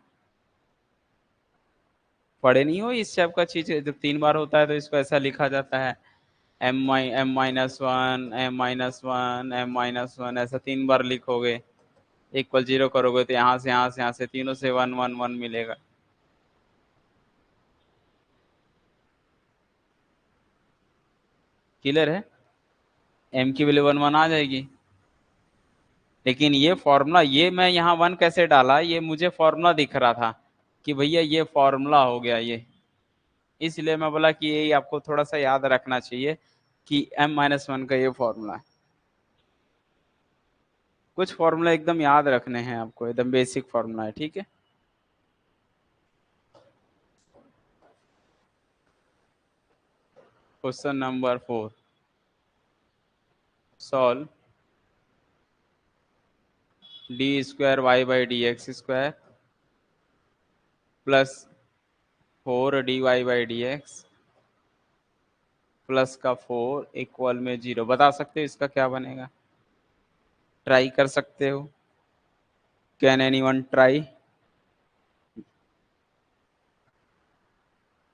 पढ़े नहीं हो इस टाइप का चीज? जब 3 बार होता है तो इसको ऐसा लिखा जाता है, m-1, m-1, m-1, ऐसा 3 बार लिखोगे, इक्वल 0 करोगे तो यहाँ से तीनों से 1 1 1 मिलेगा। क्लियर है? m की वैल्यू 1 1 आ जाएगी। लेकिन ये फॉर्मूला, ये मैं यहाँ 1 कैसे डाला, ये मुझे फॉर्मूला दिख रहा था कि भैया ये फॉर्मूला हो गया ये, इसलिए मैं बोला कि ये आपको थोड़ा सा याद रखना चाहिए कि m-1 का ये फॉर्मूला है। कुछ फॉर्मूला एकदम याद रखने हैं आपको, एकदम बेसिक फॉर्मूला है। ठीक है, question number 4, solve d² y/dx² plus 4 dy/dx plus का 4 इक्वल में 0। बता सकते हो इसका क्या बनेगा? ट्राई कर सकते हो। Can anyone try?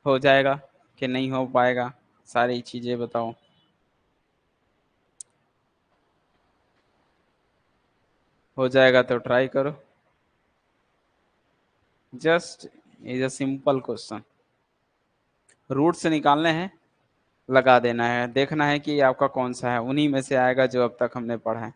हो जाएगा कि नहीं हो पाएगा? सारी चीजें बताओ। हो जाएगा तो ट्राई करो। Just is a simple question, root से निकालने हैं, लगा देना है, देखना है कि आपका कौन सा है, उन्हीं में से आएगा जो अब तक हमने पढ़ा है।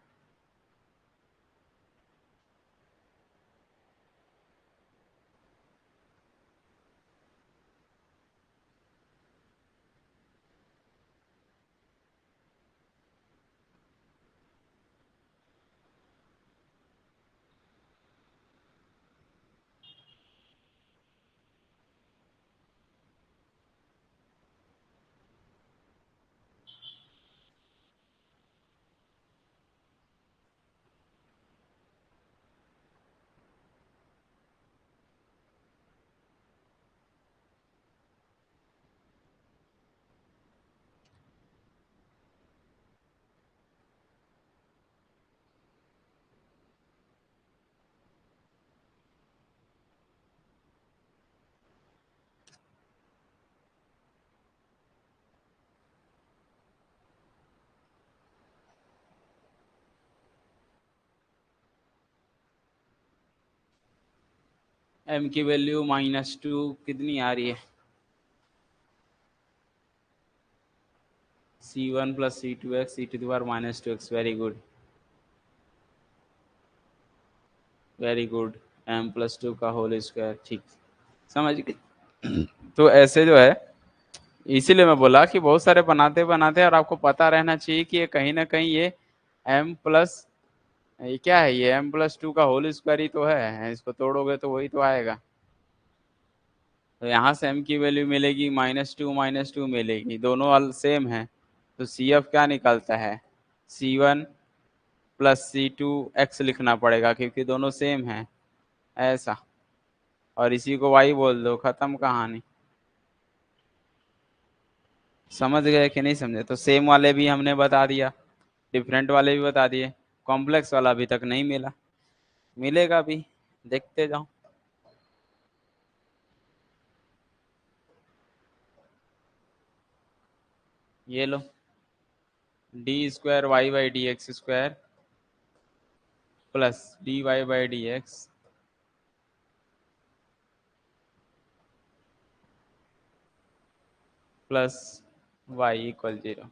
m की वैल्यू -2 कितनी आ रही है, c1 + c2x e⁻²x। Very good, very good. m+2 का होल स्क्वायर, ठीक, समझ गए। तो ऐसे जो है, इसीलिए मैं बोला कि बहुत सारे बनाते बनाते और आपको पता रहना चाहिए कि ये कहीं ना कहीं ये m प्लस, ये क्या है, ये m+2 का होल स्क्वायर ही तो है, इसको तोड़ोगे तो वही तो आएगा। तो यहाँ से m की वैल्यू मिलेगी -2 मिलेगी, दोनों अल सेम है, तो CF क्या निकलता है, c1 + c2x लिखना पड़ेगा क्योंकि दोनों सेम है, ऐसा। और इसी को y बोल दो, खत्म कहानी। समझ गए कि नहीं समझे? तो सेम वाले भी हमने बता दिया, डिफरेंट वाले भी बता दिए, कॉम्प्लेक्स वाला अभी तक नहीं मिला, मिलेगा भी, देखते जाओ। ये लो, d²y/dx² plus dy/dx plus y = 0।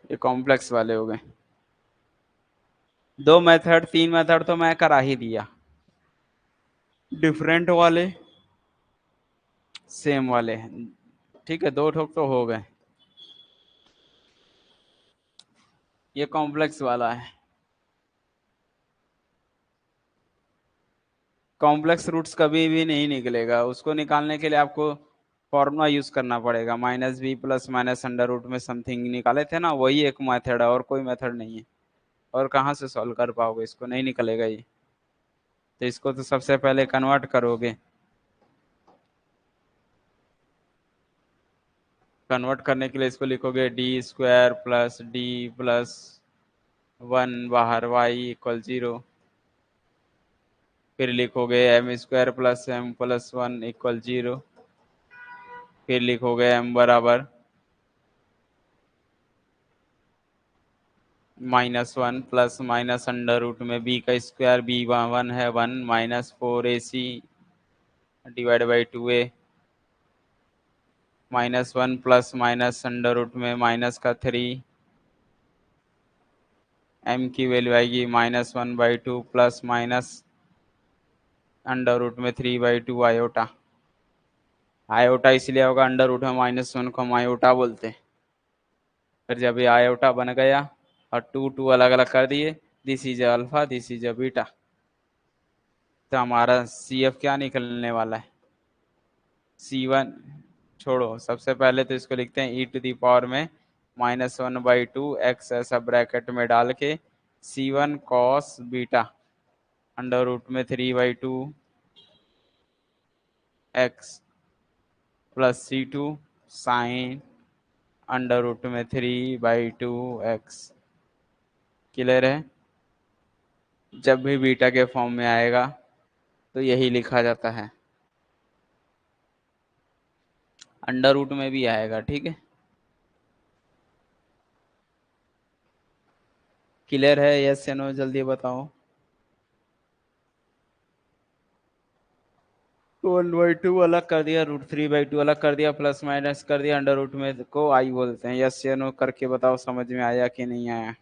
ये कॉम्प्लेक्स वाले हो गए। दो मेथड, तीन मेथड तो मैं करा ही दिया, डिफरेंट वाले, सेम वाले, ठीक है, दो ठोक तो हो गए। ये कॉम्प्लेक्स वाला है। कॉम्प्लेक्स रूट्स कभी भी नहीं निकलेगा, उसको निकालने के लिए आपको फॉर्मूला यूज करना पड़ेगा, -b + -√, में समथिंग निकाले थे ना, वही एक मेथड है, और कोई मेथड नहीं है। और कहाँ से सॉल्व कर पाओगे इसको, नहीं निकलेगा ये। तो इसको तो सबसे पहले कन्वर्ट करोगे, कन्वर्ट करने के लिए इसको लिखोगे d² + d + 1 बाहर y = 0, फिर लिखोगे m² + m + 1 = 0, फिर लिखोगे m बराबर -1 प्लस -√, में b का स्क्वायर, b1 है 1, -4ac divide by 2a, -1 plus -√, में माइनस का 3, m की वैल्यू आएगी -1/2 प्लस -√, में 3/2 आयोटा। आयोटा इसलिए होगा, अंडर रूट में -1 को हम आयोटा बोलते हैं। फिर जब ये आयोटा बन गया और टू टू अलग अलग कर दिए, this is alpha, this is beta, तो हमारा CF क्या निकलने वाला है, C1, छोड़ो, सबसे पहले तो इसको लिखते हैं e⁻, में -1/2 x, ऐसा ब्रैकेट में डाल के C1 cos beta under root में 3/2 x plus C2 sine under root में 3/2 x। क्लियर है? जब भी बीटा के फॉर्म में आएगा तो यही लिखा जाता है, अंडर रूट में भी आएगा, ठीक है। क्लियर है? यस या नो, जल्दी बताओ। 1/2 अलग कर दिया, √3/2 अलग कर दिया, प्लस माइनस कर दिया, अंडर रूट में को आई बोलते हैं। यस या नो करके बताओ, समझ में आया कि नहीं आया?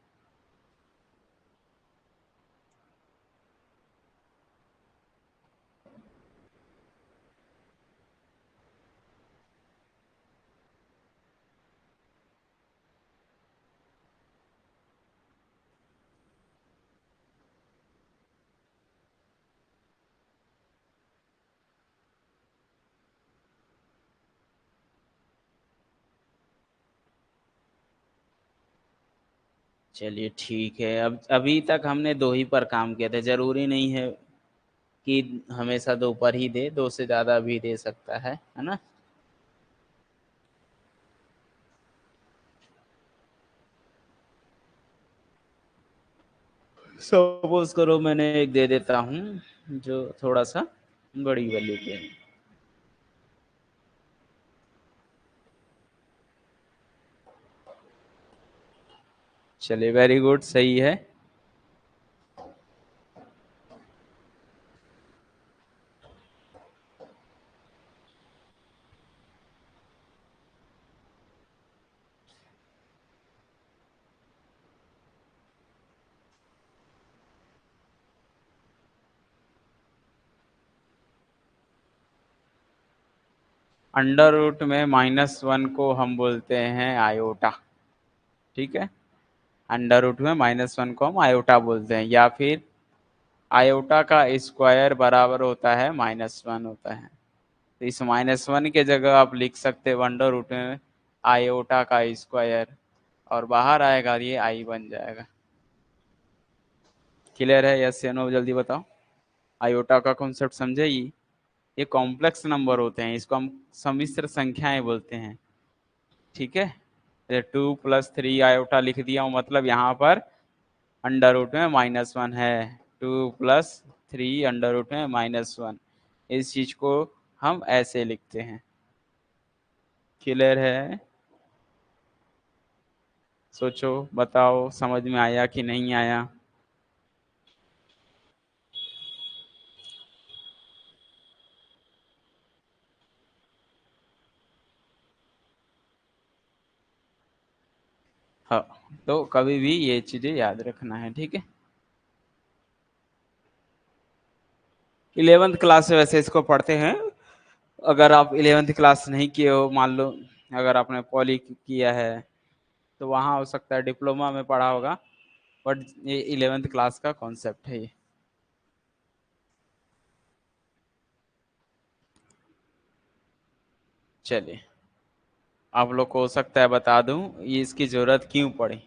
चलिए ठीक है, अब अभी तक हमने दो ही पर काम किया था, जरूरी नहीं है कि हमेशा दो पर ही दे, दो से ज्यादा भी दे सकता है ना। सपोज करो मैंने एक दे देता हूँ जो थोड़ा सा बड़ी वैल्यू के, चलिए वेरी गुड, सही है। अंडर रूट में -1 को हम बोलते हैं आयोटा, ठीक है। अंडर रूट में -1 को हम आयोटा बोलते हैं, या फिर आयोटा का स्क्वायर बराबर होता है -1 होता है। तो इस -1 के जगह आप लिख सकते हो अंडर रूट में आयोटा का स्क्वायर, और बाहर आएगा ये आई बन जाएगा। क्लियर है? यस या नो जल्दी बताओ। आयोटा का कॉन्सेप्ट समझे? ये कॉम्प्लेक्स नंबर होते हैं, इसको हम सम्मिश्र संख्याएं बोलते हैं, ठीक है। 2 + 3 आयोटा लिख दिया हूं, मतलब यहाँ पर अंडर रूट में -1 है। 2 + 3 अंडर रूट में -1, इस चीज को हम ऐसे लिखते हैं। क्लियर है? सोचो, बताओ, समझ में आया कि नहीं आया? हाँ, तो कभी भी ये चीजें याद रखना है, ठीक है। 11th क्लास से वैसे इसको पढ़ते हैं। अगर आप 11th क्लास नहीं किए हो, मान लो अगर आपने पॉली किया है, तो वहाँ हो सकता है डिप्लोमा में पढ़ा होगा, बट ये 11th क्लास का कॉन्सेप्ट है ये। चलिए, आप लोग को हो सकता है बता दूं ये इसकी जरूरत क्यों पड़ी।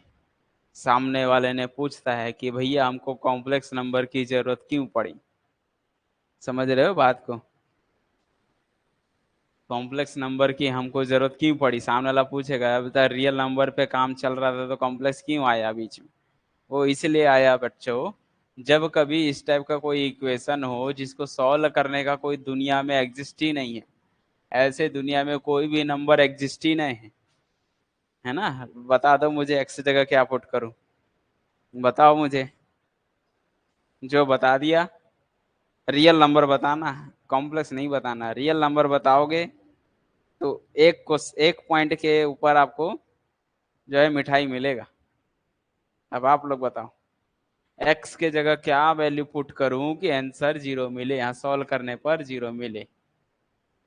सामने वाले ने पूछता है कि भैया हमको कॉम्प्लेक्स नंबर की जरूरत क्यों पड़ी। समझ रहे हो बात को? कॉम्प्लेक्स नंबर की हमको जरूरत क्यों पड़ी, सामने वाला पूछेगा। अब तो रियल नंबर पे काम चल रहा था तो कॉम्प्लेक्स क्यों आया बीच में? वो इसलिए आया बच्चों, जब कभी इस टाइप का कोई इक्वेशन हो जिसको सॉल्व करने का कोई दुनिया में एग्जिस्ट ही नहीं है, ऐसे दुनिया में कोई भी नंबर एग्जिस्ट ही नहीं है ना। बता दो मुझे एक्स जगह क्या पुट करूं, बताओ मुझे। जो बता दिया, रियल नंबर बताना, कॉम्प्लेक्स नहीं बताना। रियल नंबर बताओगे तो एक पॉइंट के ऊपर आपको जो है मिठाई मिलेगा। अब आप लोग बताओ, एक्स के जगह क्या वैल्यू पुट करूं कि आंसर 0 मिले, यहाँ सॉल्व करने पर 0 मिले।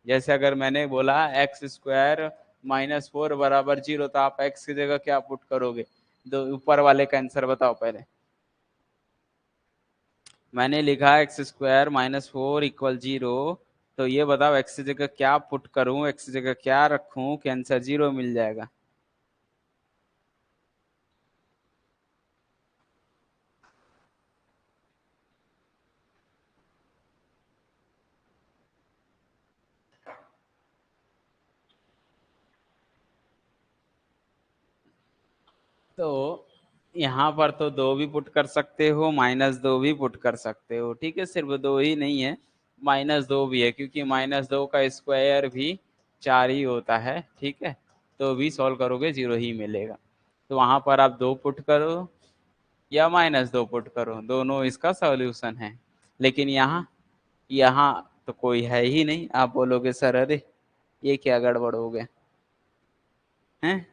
जैसे अगर मैंने बोला x² -4 बराबर 0, तो आप x की जगह क्या पुट करोगे? दो ऊपर वाले का आंसर बताओ पहले। मैंने लिखा x² -4 = 0, तो ये बताओ x की जगह क्या पुट करूं, x की जगह क्या रखूं कि आंसर 0 मिल जाएगा? तो यहाँ पर तो 2 भी पुट कर सकते हो, -2 भी पुट कर सकते हो, ठीक है। सिर्फ 2 ही नहीं है, -2 भी है, क्योंकि -2 का स्क्वायर भी 4 ही होता है, ठीक है। तो भी सॉल्व करोगे 0 ही मिलेगा। तो वहां पर आप 2 पुट करो या -2 पुट करो, दोनों इसका सॉल्यूशन है। लेकिन यहाँ यहाँ तो कोई है ही नहीं। आप बोलोगे सर अरे ये क्या गड़बड़ हो गया है।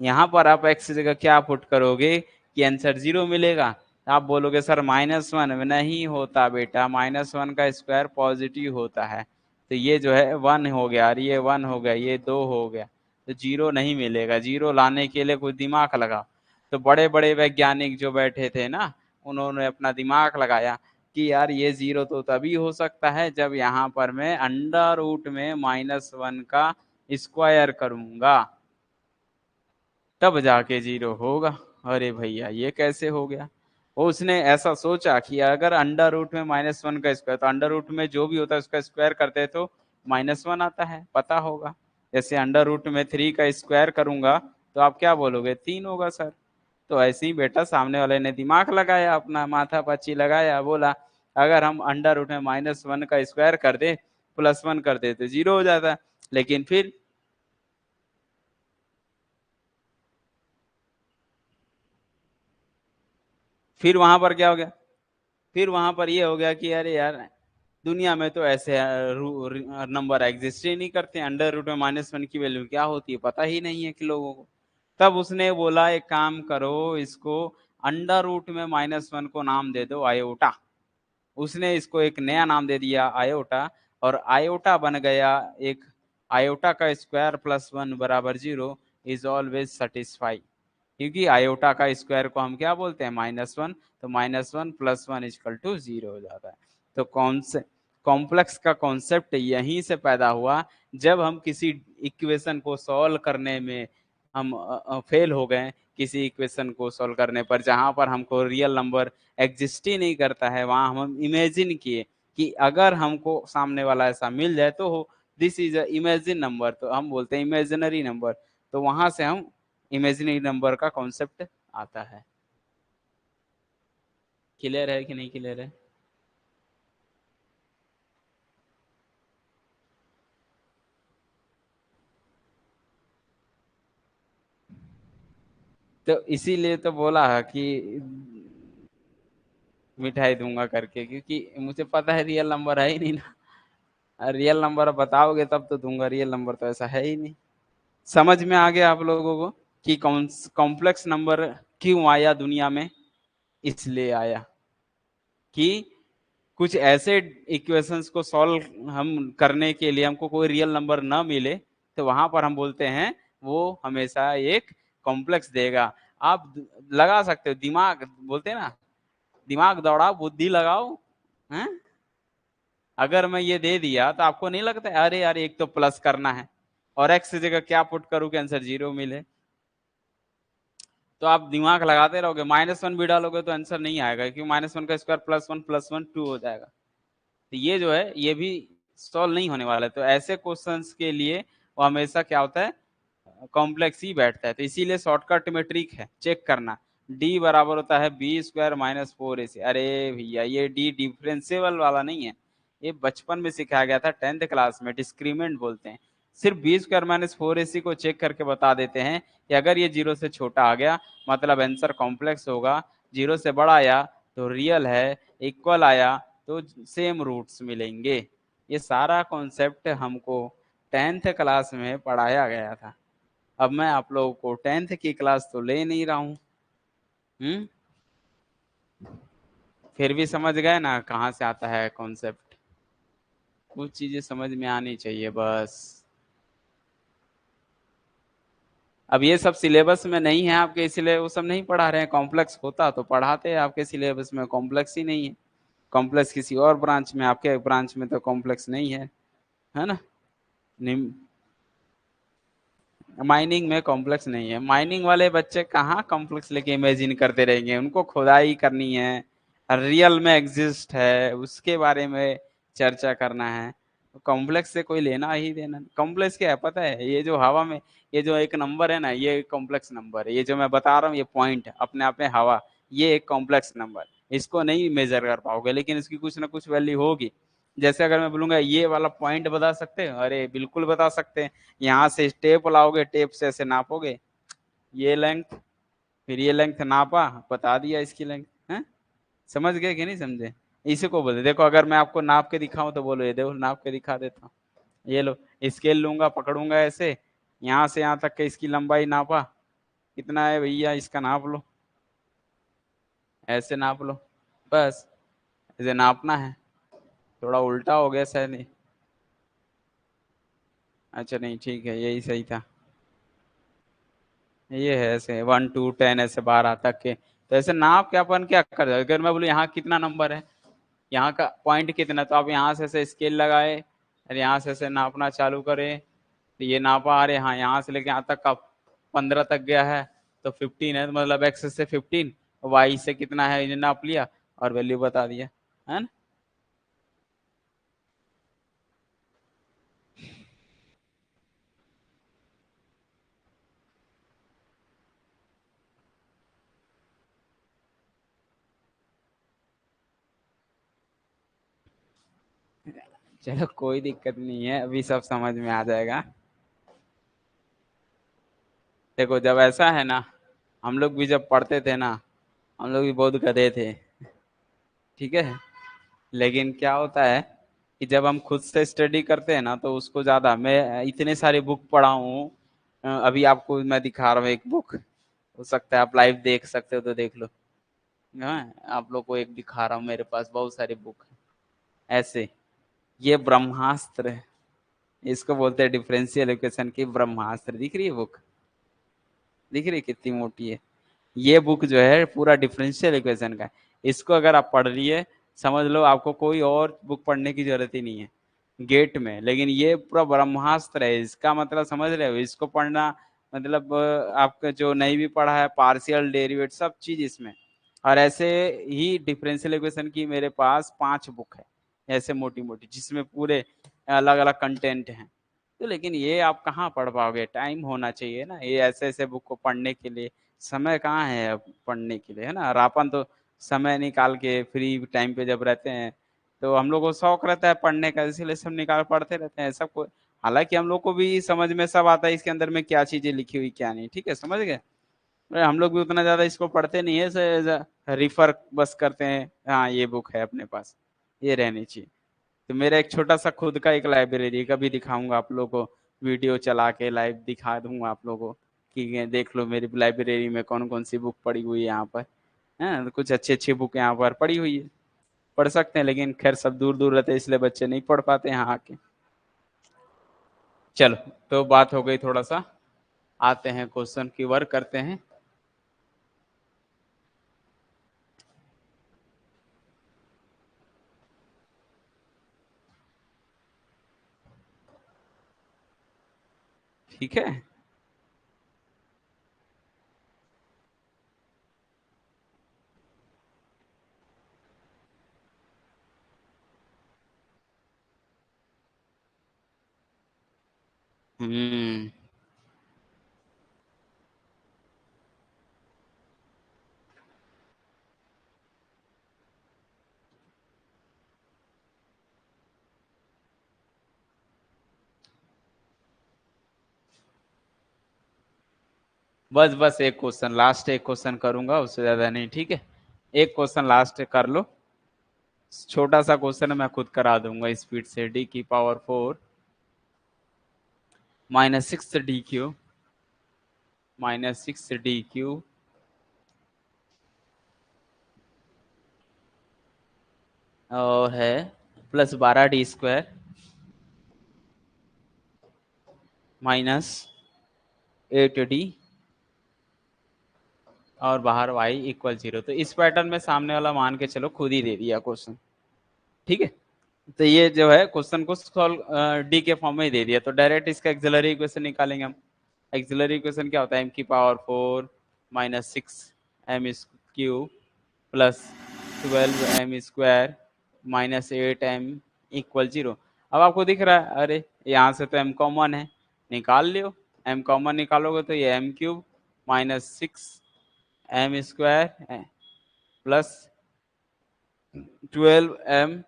यहाँ पर आप x की जगह क्या पुट करोगे कि आंसर 0 मिलेगा? आप बोलोगे सर -1 नहीं होता बेटा, -1 का स्क्वायर पॉजिटिव होता है। तो ये जो है 1 हो गया, और ये 1 हो गया, ये 2 हो गया, तो 0 नहीं मिलेगा। 0 लाने के लिए कुछ दिमाग लगाओ। तो बड़े बड़े वैज्ञानिक जो बैठे थे ना, उन्होंने अपना दिमाग लगाया कि यार ये 0 तो तभी हो सकता है जब यहाँ पर मैं अंडर रूट में -1 का स्क्वायर करूंगा, तब जाके 0 होगा। अरे भैया ये कैसे हो गया? उसने ऐसा सोचा कि अगर अंडर रूट में -1 का स्क्वायर, तो अंडर रूट में जो भी होता है उसका स्क्वायर करते हैं तो -1 आता है, पता होगा। जैसे अंडर रूट में 3 का स्क्वायर करूंगा तो आप क्या बोलोगे? 3 होगा सर। तो ऐसे ही बेटा सामने वाले ने दिमाग लगाया, अपना माथा पच्ची लगाया, बोला अगर हम अंडर रूट में -1 का स्क्वायर कर दे, +1 कर दे, तो 0 हो जाता। लेकिन फिर वहां पर क्या हो गया? फिर वहां पर ये हो गया कि अरे यार दुनिया में तो ऐसे नंबर एग्जिस्ट ही नहीं करते, अंडर रूट में -1 की वैल्यू क्या होती है पता ही नहीं है कि लोगों को। तब उसने बोला एक काम करो, इसको अंडर रूट में -1 को नाम दे दो आयोटा। उसने इसको एक नया नाम दे दिया आयोटा, और आयोटा बन गया एक, आयोटा का स्क्वायर प्लस 1 बराबर 0 इज ऑलवेज सेटिस्फाई, क्योंकि आयोटा का स्क्वायर को हम क्या बोलते हैं, -1, तो -1 + 1 = 0 हो जाता है। तो कॉम्प्लेक्स का कॉन्सेप्ट यहीं से पैदा हुआ, जब हम किसी इक्वेशन को सॉल्व करने में हम फेल हो गए, किसी इक्वेशन को सॉल्व करने पर जहां पर हमको रियल नंबर एग्जिस्ट ही नहीं करता है, वहां हम इमेजिन किए कि अगर हमको सामने वाला ऐसा मिल जाए तो हो, this is a imagine number, तो हम बोलते हैं इमेजिनरी नंबर, तो वहां से हम इमेजिनरी नंबर का कॉन्सेप्ट आता है। क्लियर है कि नहीं क्लियर है? तो इसीलिए तो बोला है कि मिठाई दूंगा करके, क्योंकि मुझे पता है रियल नंबर है ही नहीं ना, रियल नंबर बताओगे तब तो दूंगा, रियल नंबर तो ऐसा है ही नहीं। समझ में आ गया आप लोगों को कि कॉम्प्लेक्स नंबर क्यों आया दुनिया में? इसलिए आया कि कुछ ऐसे इक्वेशंस को सॉल्व हम करने के लिए हमको कोई रियल नंबर ना मिले, तो वहां पर हम बोलते हैं वो हमेशा एक कॉम्प्लेक्स देगा। आप लगा सकते हो दिमाग, बोलते हैं ना, दिमाग दौड़ाओ बुद्धि लगाओ, हैं? अगर मैं ये दे दिया तो आपको नहीं लगता अरे यार एक तो प्लस करना है और एक्स की जगह क्या पुट करूं कि आंसर 0 मिले? तो आप दिमाग लगाते रहोगे, -1 भी डालोगे तो आंसर नहीं आएगा, क्योंकि -1 का स्क्वायर +1 + 1 2 हो जाएगा। तो ये जो है ये भी सॉल्व नहीं होने वाला है। तो ऐसे क्वेश्चंस के लिए वो हमेशा क्या होता है, कॉम्प्लेक्स ही बैठता है। तो इसीलिए शॉर्टकट में ट्रिक है चेक करना, डी बराबर होता है b² - 4ac। अरे भैया ये डी डिफरेंशियल वाला नहीं है, ये बचपन में सिखाया गया था 10th क्लास में, डिस्क्रीमेंट बोलते हैं। सिर्फ b² - 4ac को चेक करके बता देते हैं कि अगर ये 0 से छोटा आ गया मतलब आंसर कॉम्प्लेक्स होगा, 0 से बड़ा आया तो रियल है, इक्वल आया तो सेम रूट्स मिलेंगे। ये सारा कॉन्सेप्ट हमको 10th क्लास में पढ़ाया गया था। अब मैं आप लोगों को 10th की क्लास तो ले नहीं रहा हूँ, फिर भी समझ गए ना कहाँ से आता है कॉन्सेप्ट? कुछ चीजें समझ में आनी चाहिए बस। अब ये सब सिलेबस में नहीं है आपके, इसलिए वो सब नहीं पढ़ा रहे हैं। कॉम्प्लेक्स होता तो पढ़ाते हैं, आपके सिलेबस में कॉम्प्लेक्स ही नहीं है। कॉम्प्लेक्स किसी और ब्रांच में, आपके ब्रांच में तो कॉम्प्लेक्स नहीं है ना? माइनिंग में कॉम्प्लेक्स नहीं है। माइनिंग वाले बच्चे कहाँ कॉम्प्लेक्स लेके इमेजिन करते रहेंगे, उनको खुदाई करनी है, रियल में एग्जिस्ट है उसके बारे में चर्चा करना है। कॉम्प्लेक्स से कोई लेना ही देना। कॉम्प्लेक्स क्या है पता है? ये जो हवा में ये जो एक नंबर है ना, ये कॉम्प्लेक्स नंबर है। ये जो मैं बता रहा हूँ ये पॉइंट अपने आप में हवा, ये एक कॉम्प्लेक्स नंबर, इसको नहीं मेजर कर पाओगे लेकिन इसकी कुछ ना कुछ वैल्यू होगी। जैसे अगर मैं बोलूंगा ये वाला पॉइंट बता सकते हैं, अरे बिल्कुल बता सकते हैं। यहाँ से टेप लाओगे, टेप से ऐसे नापोगे, ये लेंथ, फिर ये लेंथ नापा, बता दिया इसकी लेंथ है। समझ गए कि नहीं समझे? इसी को बोलते। देखो अगर मैं आपको नाप के दिखाऊं तो बोलो ये देखो नाप के दिखा देता हूँ। ये लो स्केल लूंगा, पकड़ूंगा ऐसे, यहाँ से यहाँ तक के इसकी लंबाई नापा, कितना है भैया इसका नाप लो, ऐसे नाप लो, बस ऐसे नापना है। थोड़ा उल्टा हो गया शायद ये। अच्छा नहीं ठीक है, यही सही था। ये है ऐसे 1 2 10 ऐसे 12 तक के। तो ऐसे नाप के अपन क्या कर, अगर मैं बोलूँ यहाँ कितना नंबर है, यहाँ का पॉइंट कितना, तो आप यहाँ से ऐसे स्केल लगाए और यहाँ से ऐसे नापना चालू करें, तो ये नापा, अरे हाँ यहाँ से लेके यहाँ तक का 15 तक गया है, तो 15 है, तो मतलब एक्स से 15, वाई से कितना है ये नाप लिया और वैल्यू बता दिया, है ना? चलो कोई दिक्कत नहीं है, अभी सब समझ में आ जाएगा। देखो जब ऐसा है ना, हम लोग भी जब पढ़ते थे ना, हम लोग भी बहुत गधे थे, ठीक है। लेकिन क्या होता है कि जब हम खुद से स्टडी करते हैं ना तो उसको ज्यादा, मैं इतने सारे बुक पढ़ा हूँ, अभी आपको मैं दिखा रहा हूँ एक बुक, हो सकता है आप लाइव देख सकते हो तो देख लो। हाँ आप लोग को एक दिखा रहा हूँ, मेरे पास बहुत सारी बुक है ऐसे, ये ब्रह्मास्त्र है, इसको बोलते हैं डिफरेंशियल इक्वेशन की ब्रह्मास्त्र। दिख रही है बुक, दिख रही है कितनी मोटी है। ये बुक जो है पूरा डिफरेंशियल इक्वेशन का है। इसको अगर आप पढ़ लिए, समझ लो आपको कोई और बुक पढ़ने की जरूरत ही नहीं है गेट में। लेकिन ये पूरा ब्रह्मास्त्र है, इसका मतलब समझ रहे हो, इसको पढ़ना मतलब आपका जो नहीं भी पढ़ा है, पार्शियल डेरिवेट सब चीज इसमें। और ऐसे ही डिफरेंशियल इक्वेशन की मेरे पास 5 बुक है ऐसे मोटी मोटी, जिसमें पूरे अलग अलग कंटेंट हैं। तो लेकिन ये आप कहाँ पढ़ पाओगे, टाइम होना चाहिए ना ये ऐसे ऐसे बुक को पढ़ने के लिए। समय कहाँ है अब पढ़ने के लिए, है ना। और अपन तो समय निकाल के फ्री टाइम पे जब रहते हैं तो हम लोग को शौक रहता है पढ़ने का, इसीलिए सब निकाल पढ़ते रहते हैं सबको। हालांकि हम लोग को भी समझ में सब आता है इसके अंदर में क्या चीजें लिखी हुई क्या नहीं, ठीक है, समझ गए। हम लोग भी उतना ज्यादा इसको पढ़ते नहीं है, रिफर बस करते हैं, हाँ ये बुक है अपने पास, ये रहनी चाहिए। तो मेरा एक छोटा सा खुद का एक लाइब्रेरी का भी दिखाऊंगा आप लोगों को, वीडियो चला के लाइव दिखा दूंगा आप लोगों को कि ये देख लो मेरी लाइब्रेरी में कौन कौन सी बुक पड़ी हुई है यहाँ पर। है तो कुछ अच्छी अच्छी बुक यहाँ पर पड़ी हुई है, पढ़ सकते हैं। लेकिन खैर सब दूर दूर रहते हैं इसलिए बच्चे नहीं पढ़ पाते यहाँ आके। चलो, तो बात हो गई थोड़ा सा, आते हैं क्वेश्चन की वर्क करते हैं। ठीक है। हम्म। बस बस एक क्वेश्चन लास्ट, एक क्वेश्चन करूंगा उससे ज्यादा नहीं, ठीक है। एक क्वेश्चन लास्ट कर लो, छोटा सा क्वेश्चन है, मैं खुद करा दूंगा स्पीड से। D⁴ -6 D³ -6 D³ और है +12 D² -8D और बाहर y = 0। तो इस पैटर्न में सामने वाला मान के चलो खुद ही दे दिया क्वेश्चन, ठीक है। तो ये जो है क्वेश्चन को सॉल्व डी के फॉर्म में ही दे दिया, तो डायरेक्ट इसका एक्सिलरी इक्वेशन निकालेंगे हम। एक्सिलरी इक्वेशन क्या होता है, m⁴ -6m³ +12m² -8m = 0। अब आपको दिख रहा है, अरे यहाँ से तो m कॉमन है, निकाल लियो। m कॉमन निकालोगे तो ये m³ -6m² +12m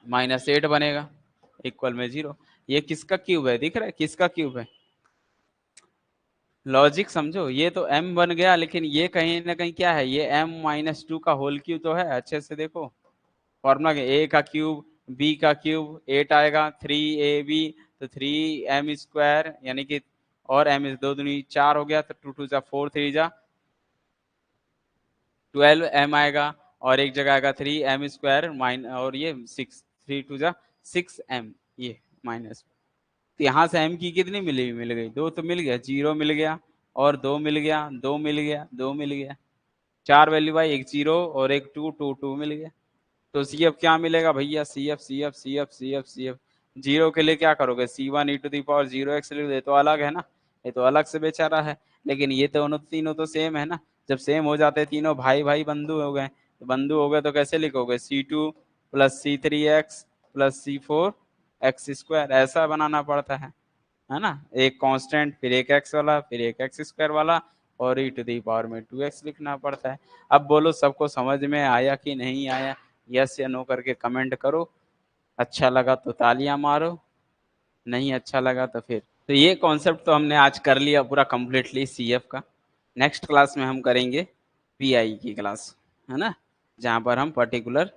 -8 बनेगा =0। ये किसका क्यूब है, दिख रहा है किसका क्यूब है। लॉजिक समझो, ये तो m बन गया, लेकिन ये कहीं ना कहीं क्या है, ये m-2 का होल क्यूब तो है। अच्छे से देखो फॉर्मूला के, a का क्यूब b का क्यूब 8 आएगा, 3ab तो 3m² यानी कि, और m 2 दूनी 4 हो गया, तो 2 2 जा 4 3 जा 12m आएगा, और एक जगह आएगा 3m² माइन, और ये 6 3 2 जा 6m, ये माइनस। तो यहाँ से m की कितनी मिली, मिल गई 2 तो मिल गया, 0 मिल गया और 2 मिल गया, 2 मिल गया, 2 मिल गया, 4 वैल्यू भाई, एक 0 और एक 2 2 2 मिल गया। तो सी एफ क्या मिलेगा भैया, सी एफ 0 के लिए क्या करोगे, C1e⁴0x लिख दे, तो अलग है ना, ये तो अलग से बेचारा है। लेकिन ये दोनों तीनों तो सेम है ना, जब सेम हो जाते हैं तीनों भाई भाई बंधु हो गए, तो बंधु हो गए तो कैसे लिखोगे, C2 + C3x + C4x², ऐसा बनाना पड़ता है ना। एक कांस्टेंट, फिर एक x वाला, फिर एक x² वाला, और e⁴ 2x लिखना पड़ता है। अब बोलो सबको समझ में आया कि नहीं आया, यस या नो करके कमेंट करो। अच्छा लगा तो तालियां मारो, नहीं अच्छा लगा तो फिर। तो ये कॉन्सेप्ट तो हमने आज कर लिया पूरा कंप्लीटली सीएफ का। नेक्स्ट क्लास में हम करेंगे पीआई की क्लास, है ना, जहां पर हम पर्टिकुलर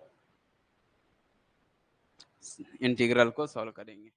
इंटीग्रल को सॉल्व करेंगे।